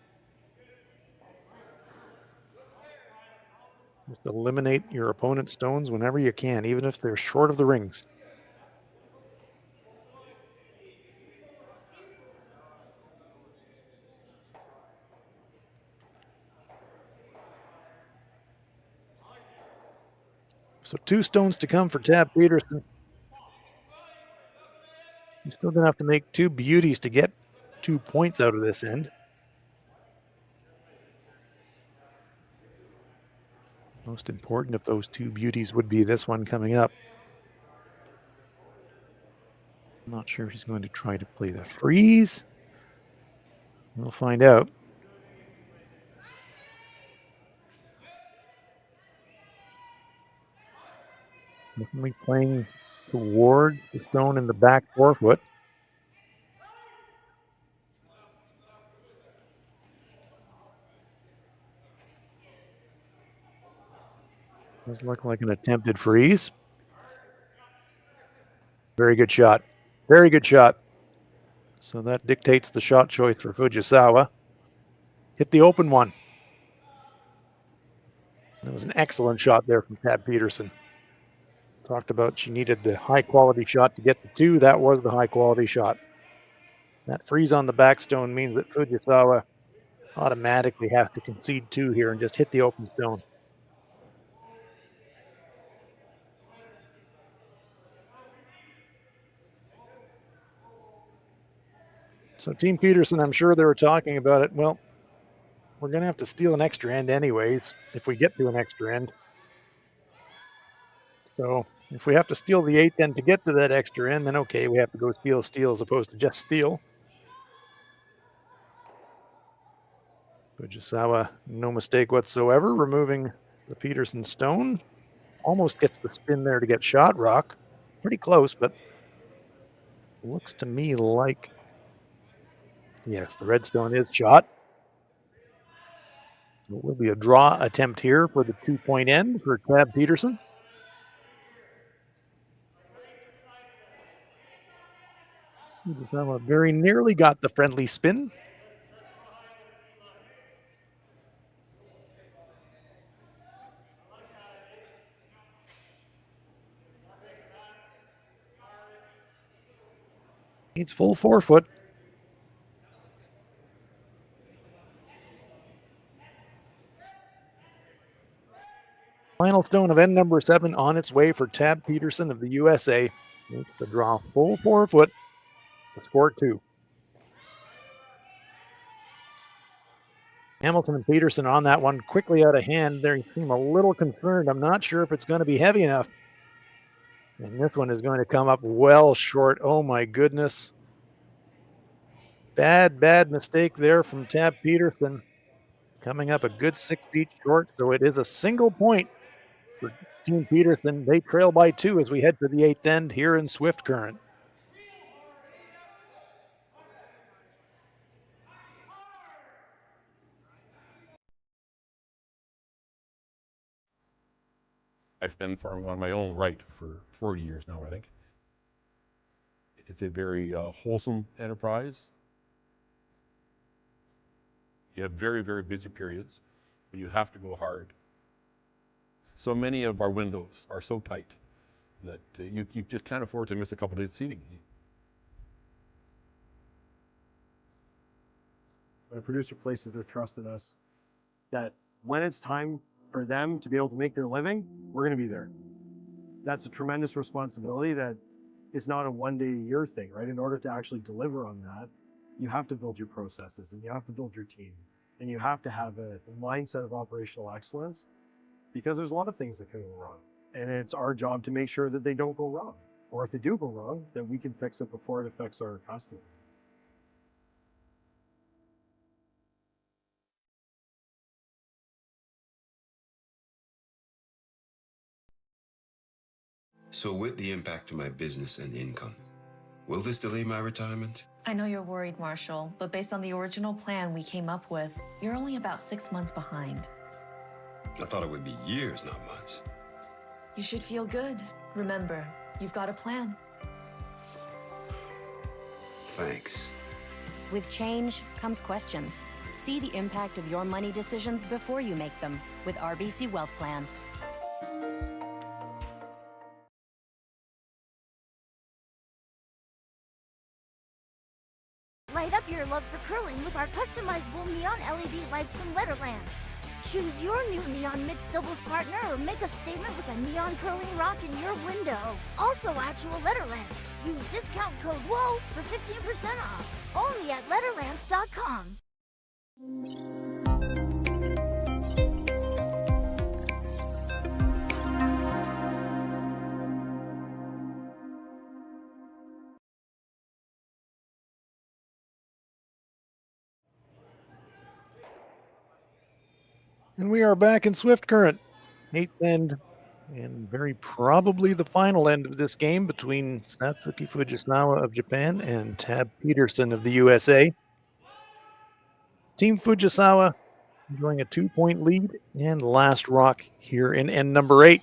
Just eliminate your opponent's stones whenever you can, even if they're short of the rings. So 2 stones to come for Tab Peterson. You're still going to have to make 2 beauties to get 2 points out of this end. Most important of those 2 beauties would be this one coming up. I'm not sure he's going to try to play the freeze. We'll find out. Definitely playing towards the stone in the back forefoot. Does look like an attempted freeze. Very good shot. Very good shot. So that dictates the shot choice for Fujisawa. Hit the open one. That was an excellent shot there from Tab Peterson. Talked about she needed the high quality shot to get the two. That was the high quality shot. That freeze on the backstone means that Fujisawa automatically has to concede two here and just hit the open stone. So Team Peterson, I'm sure they were talking about it. Well, we're going to have to steal an extra end anyways if we get to an extra end. So if we have to steal the eighth end to get to that extra end, then okay, we have to go steal as opposed to just steal. Fujisawa, no mistake whatsoever, removing the Peterson stone. Almost gets the spin there to get shot rock. Pretty close, but looks to me like, yes, the red stone is shot. So it will be a draw attempt here for the 2-point end for Tab Peterson. Fujisawa very nearly got the friendly spin. Needs full forefoot. Final stone of end number 7 on its way for Tab Peterson of the USA. Needs to draw full forefoot to score 2. Hamilton and Peterson on that one, quickly out of hand. They seem a little concerned. I'm not sure if it's going to be heavy enough. And this one is going to come up well short. Oh my goodness. Bad mistake there from Tab Peterson. Coming up a good 6 feet short, so it is a single point for Team Peterson. They trail by 2 as we head for the 8th end here in Swift Current. I've been farming on my own right for 40 years now, I think. It's a very wholesome enterprise. You have very, very busy periods, but you have to go hard. So many of our windows are so tight that you just can't afford to miss a couple days seeding. When a producer places their trust in us, that when it's time for them to be able to make their living, we're going to be there. That's a tremendous responsibility that is not a one-day-a-year thing, right? In order to actually deliver on that, you have to build your processes and you have to build your team and you have to have a mindset of operational excellence, because there's a lot of things that can go wrong. And it's our job to make sure that they don't go wrong. Or if they do go wrong, that we can fix it before it affects our customer. So with the impact to my business and income, will this delay my retirement? I know you're worried, Marshall, but based on the original plan we came up with, you're only about 6 months behind. I thought it would be years, not months. You should feel good. Remember, you've got a plan. Thanks. With change comes questions. See the impact of your money decisions before you make them with RBC Wealth Plan. Light up your love for curling with our customizable neon LED lights from Letterlands. Choose your new neon mixed doubles partner or make a statement with a neon curling rock in your window. Also actual Letterlands. Use discount code WHOA for 15% off. Only at Letterlands.com. And we are back in Swift Current, 8th end, and very probably the final end of this game between Satsuki Fujisawa of Japan and Tab Peterson of the USA. Team Fujisawa enjoying a 2-point lead, and last rock here in end number 8.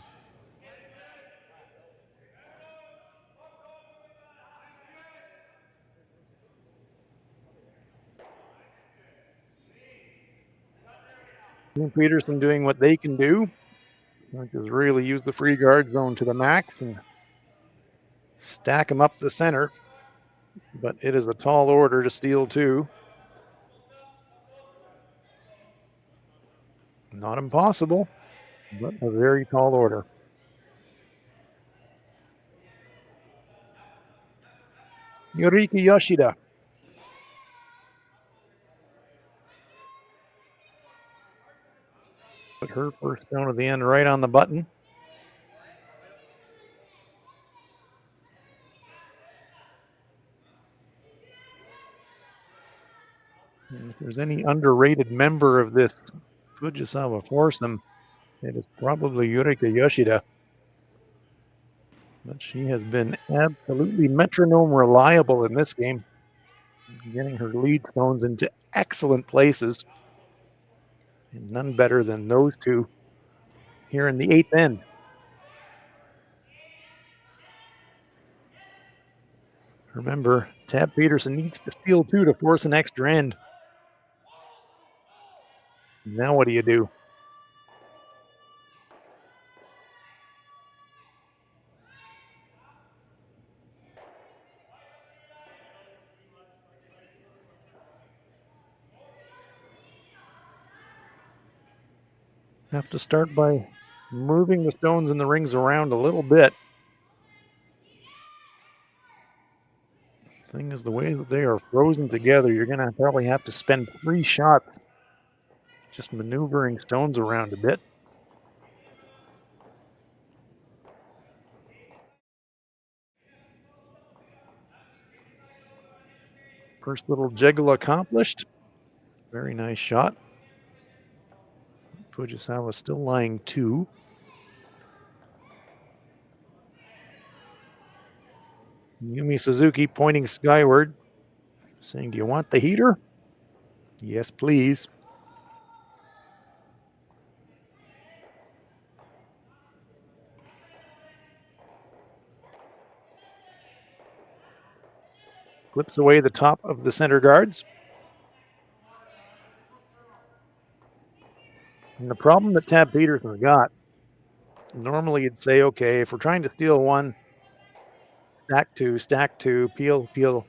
Team Peterson doing what they can do, which is really use the free guard zone to the max and stack them up the center. But it is a tall order to steal 2. Not impossible, but a very tall order. Yuriki Yoshida. Put her first stone at the end right on the button. And if there's any underrated member of this Fujisawa foursome, it is probably Yurika Yoshida. But she has been absolutely metronome reliable in this game, getting her lead stones into excellent places. And none better than those two here in the 8th end. Remember, Tab Peterson needs to steal 2 to force an extra end. Now what do you do? Have to start by moving the stones in the rings around a little bit. Thing is, the way that they are frozen together, you're going to probably have to spend 3 shots just maneuvering stones around a bit. First little jiggle accomplished. Very nice shot. Fujisawa still lying 2. Yumi Suzuki pointing skyward, saying, "Do you want the heater?" "Yes, please." Clips away the top of the center guards. And the problem that Tab Peterson's got, normally you'd say, okay, if we're trying to steal 1, stack 2, peel.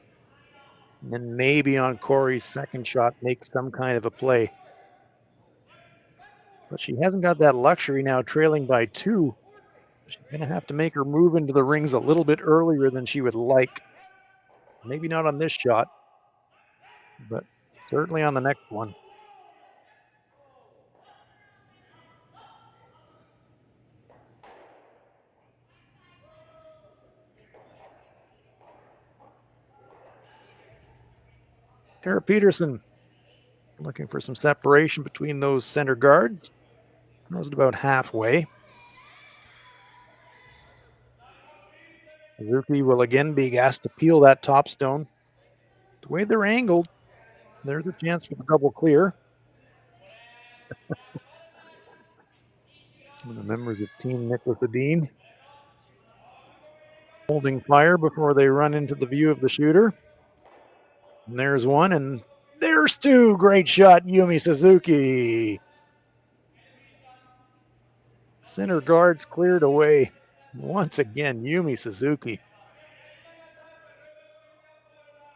And then maybe on Corey's second shot, make some kind of a play. But she hasn't got that luxury now, trailing by 2. She's going to have to make her move into the rings a little bit earlier than she would like. Maybe not on this shot, but certainly on the next one. Tara Peterson looking for some separation between those center guards. Throws it about halfway. Suzuki will again be asked to peel that top stone. The way they're angled, there's a chance for the double clear. Some of the members of Team Nicholas Adine holding fire before they run into the view of the shooter. And there's 1, and there's 2. Great shot, Yumi Suzuki. Center guards cleared away. Once again, Yumi Suzuki.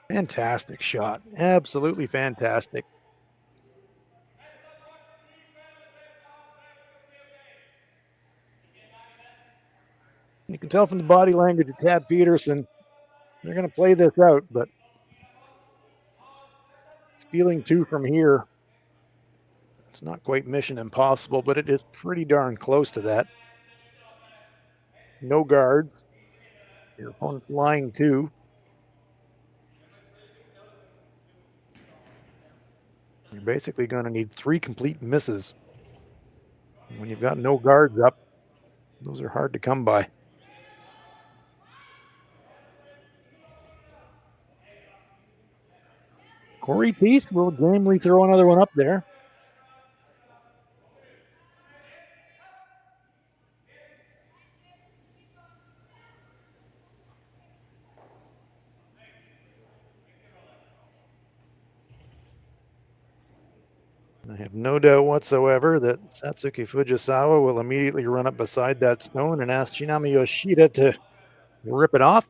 Fantastic shot. Absolutely fantastic. You can tell from the body language of Tab Peterson, they're going to play this out, but stealing 2 from here, it's not quite mission impossible, but it is pretty darn close to that. No guards. Your opponent's lying 2. You're basically going to need 3 complete misses When you've got no guards up, those are hard to come by. Corey Teese will gamely throw another one up there. I have no doubt whatsoever that Satsuki Fujisawa will immediately run up beside that stone and ask Shinami Yoshida to rip it off.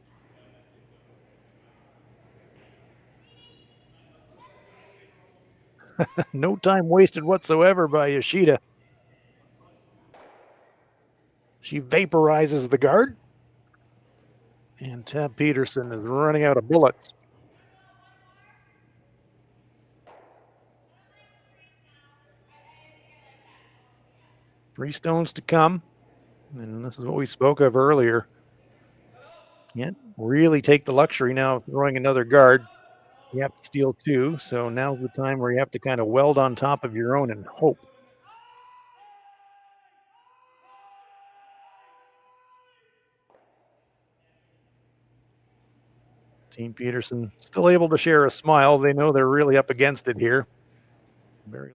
No time wasted whatsoever by Yoshida. She vaporizes the guard. And Tab Peterson is running out of bullets. Three stones to come. And this is what we spoke of earlier. Can't really take the luxury now of throwing another guard. You have to steal two. So now's the time where you have to kind of weld on top of your own and hope. Team Peterson still able to share a smile. They know they're really up against it here. Very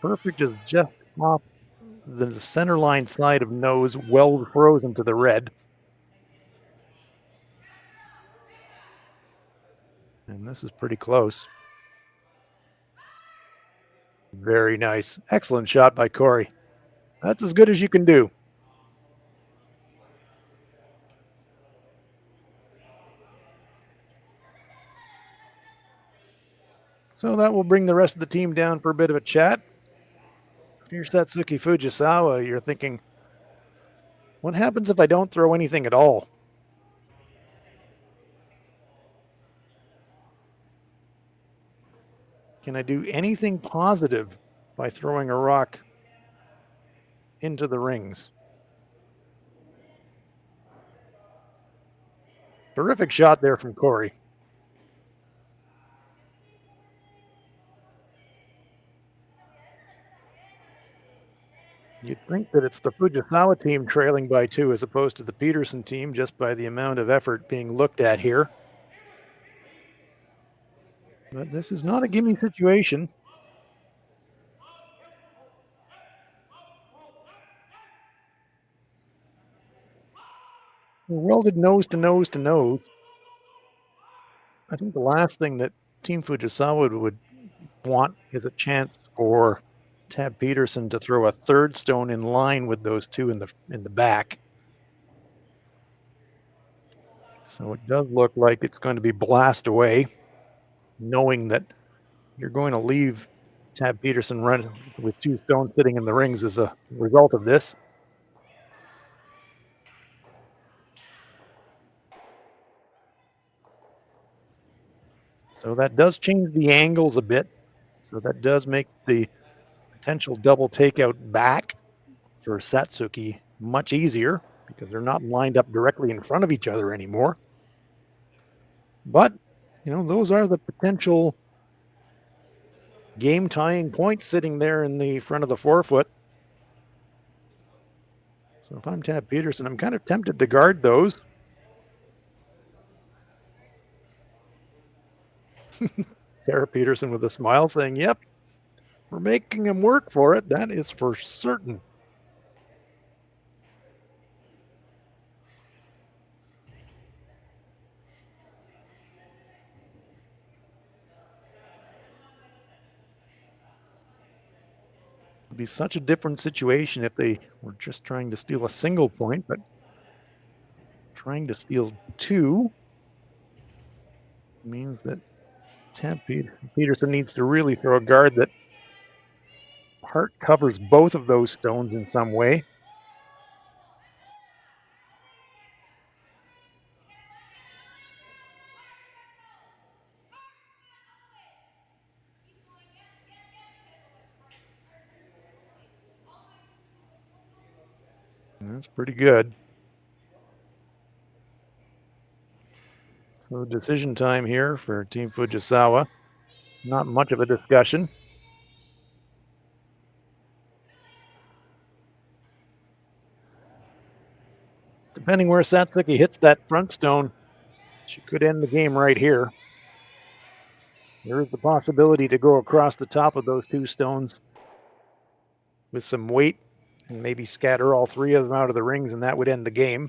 perfect is just off the center line side of nose, well frozen to the red. And this is pretty close. Very nice. Excellent shot by Corey. That's as good as you can do. So that will bring the rest of the team down for a bit of a chat. If you're Satsuki Fujisawa, you're thinking, what happens if I don't throw anything at all? Can I do anything positive by throwing a rock into the rings? Terrific shot there from Corey. You'd think that it's the Fujisawa team trailing by 2 as opposed to the Peterson team just by the amount of effort being looked at here. But this is not a gimme situation. Welded nose to nose to nose. I think the last thing that Team Fujisawa would want is a chance for Tab Peterson to throw a third stone in line with those two in the back. So it does look like it's going to be blast away, knowing that you're going to leave Tab Peterson run with two stones sitting in the rings as a result of this. So that does change the angles a bit. So that does make the potential double takeout back for Satsuki much easier because they're not lined up directly in front of each other anymore. But, you know, those are the potential game tying points sitting there in the front of the forefoot. So if I'm Tab Peterson, I'm kind of tempted to guard those. Tara Peterson with a smile saying, yep, we're making him work for it. That is for certain. It'd be such a different situation if they were just trying to steal a single point, but trying to steal two means that Tab Peterson needs to really throw a guard that part covers both of those stones in some way. That's pretty good. So decision time here for Team Fujisawa. Not much of a discussion. Depending where Satsuki hits that front stone, she could end the game right here. There is the possibility to go across the top of those two stones with some weight and maybe scatter all three of them out of the rings, and that would end the game.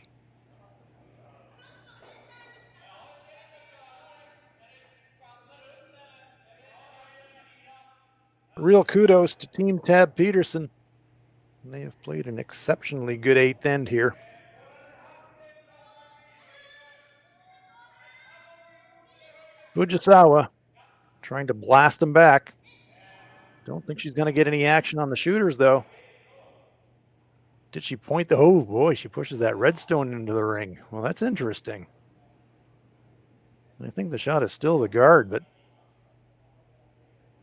Real kudos to Team Tab Peterson. They have played an exceptionally good eighth end here. Fujisawa trying to blast them back. Don't think she's going to get any action on the shooters, though. Did she point the... Oh, boy, she pushes that redstone into the ring. Well, that's interesting. I think the shot is still the guard, but...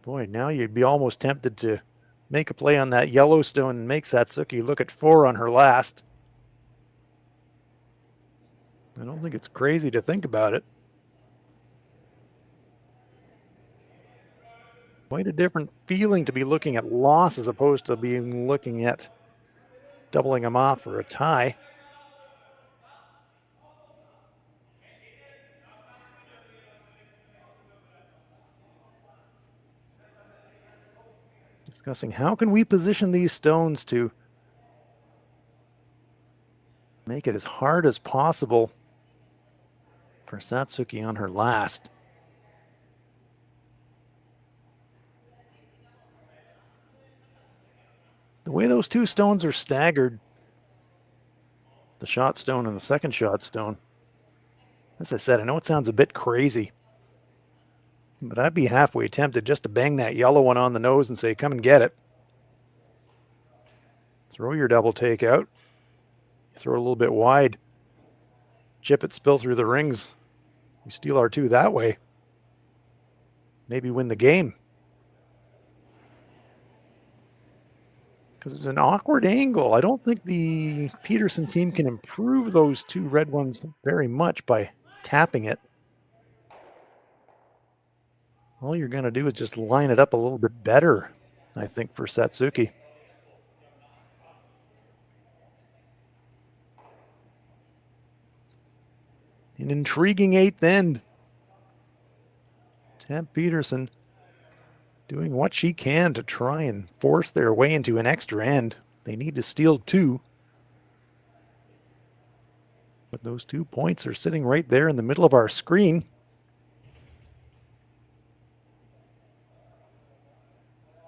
Boy, now you'd be almost tempted to make a play on that Yellowstone and make Satsuki look at 4 on her last. I don't think it's crazy to think about it. Quite a different feeling to be looking at loss as opposed to looking at doubling them off for a tie. Discussing how can we position these stones to make it as hard as possible for Satsuki on her last. The way those two stones are staggered, the shot stone and the second shot stone, as I said, I know it sounds a bit crazy, but I'd be halfway tempted just to bang that yellow one on the nose and say, come and get it. Throw your double take out. Throw it a little bit wide. Chip it, spill through the rings. We steal our 2 that way. Maybe win the game. Because it's an awkward angle. I don't think the Peterson team can improve those 2 red ones very much by tapping it. All you're going to do is just line it up a little bit better, I think, for Satsuki. An intriguing eighth end. Tab Peterson doing what she can to try and force their way into an extra end. They need to steal 2. But those 2 points are sitting right there in the middle of our screen.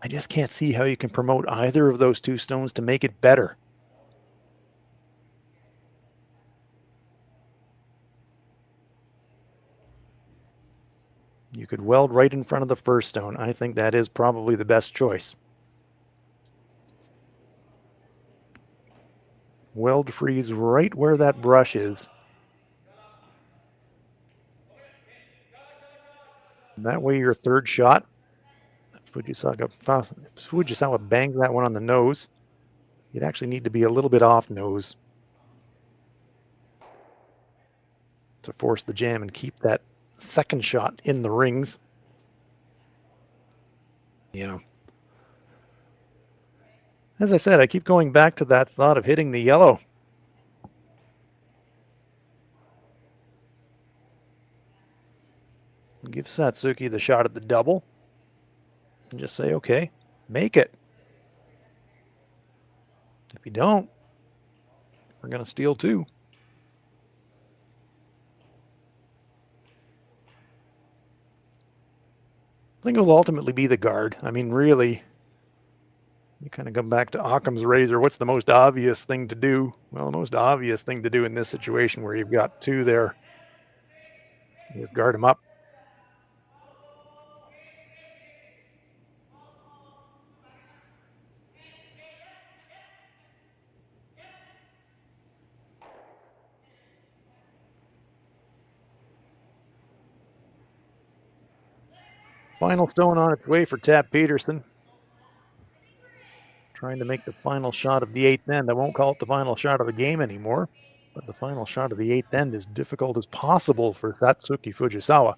I just can't see how you can promote either of those 2 stones to make it better. You could weld right in front of the first stone. I think that is probably the best choice. Weld freeze right where that brush is. And that way your third shot, if Fujisawa bangs that one on the nose, you'd actually need to be a little bit off nose to force the jam and keep that second shot in the rings. Yeah. As I said, I keep going back to that thought of hitting the yellow. Give Satsuki the shot at the double. And just say, okay, make it. If you don't, we're going to steal 2. I think it will ultimately be the guard. I mean, really, you kind of come back to Occam's razor. What's the most obvious thing to do? Well, the most obvious thing to do in this situation where you've got 2 there is guard them up. Final stone on its way for Tab Peterson. trying to make the final shot of the 8th end. I won't call it the final shot of the game anymore, but the final shot of the 8th end is difficult as possible for Satsuki Fujisawa.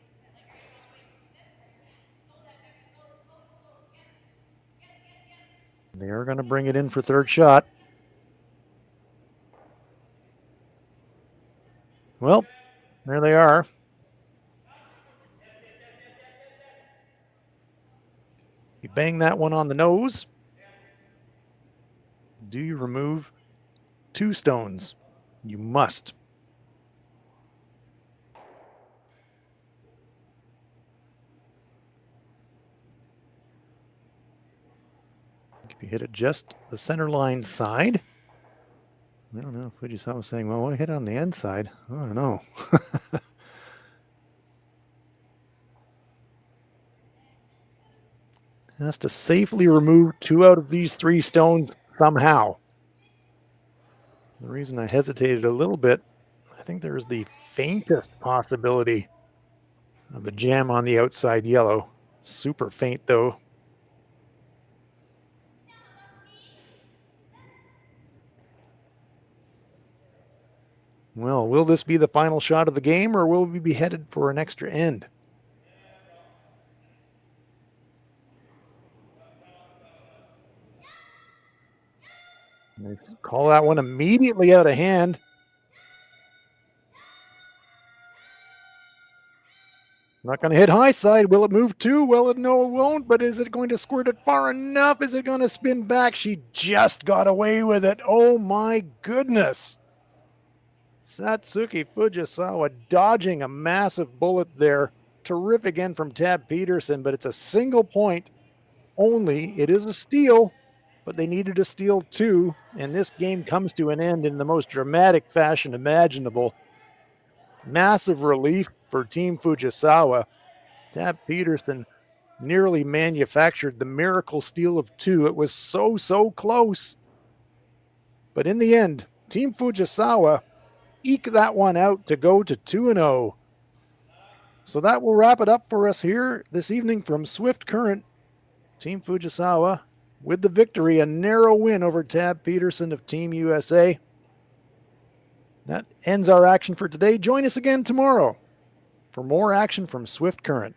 They are going to bring it in for third shot. Well, there they are. You bang that one on the nose. Do you remove 2 stones? You must. If you hit it just the center line side. I don't know. Fujisawa was saying, well, I hit on the end side. I don't know. Has to safely remove 2 out of these 3 stones somehow. The reason I hesitated a little bit, I think there's the faintest possibility of a jam on the outside yellow. Super faint though. Well, will this be the final shot of the game, or will we be headed for an extra end? They call that one immediately out of hand. Not going to hit high side. Will it move 2? Well, no, it won't. But is it going to squirt it far enough? Is it going to spin back? She just got away with it. Oh, my goodness. Satsuki Fujisawa dodging a massive bullet there. Terrific end from Tab Peterson, but it's a single point only. It is a steal, but they needed a steal too, and this game comes to an end in the most dramatic fashion imaginable. Massive relief for Team Fujisawa. Tab Peterson nearly manufactured the miracle steal of 2. It was so close. But in the end, Team Fujisawa eke that one out to go to 2-0. So that will wrap it up for us here this evening from Swift Current. Team Fujisawa with the victory, a narrow win over Tab Peterson of Team USA. That ends our action for today. Join us again tomorrow for more action from Swift Current.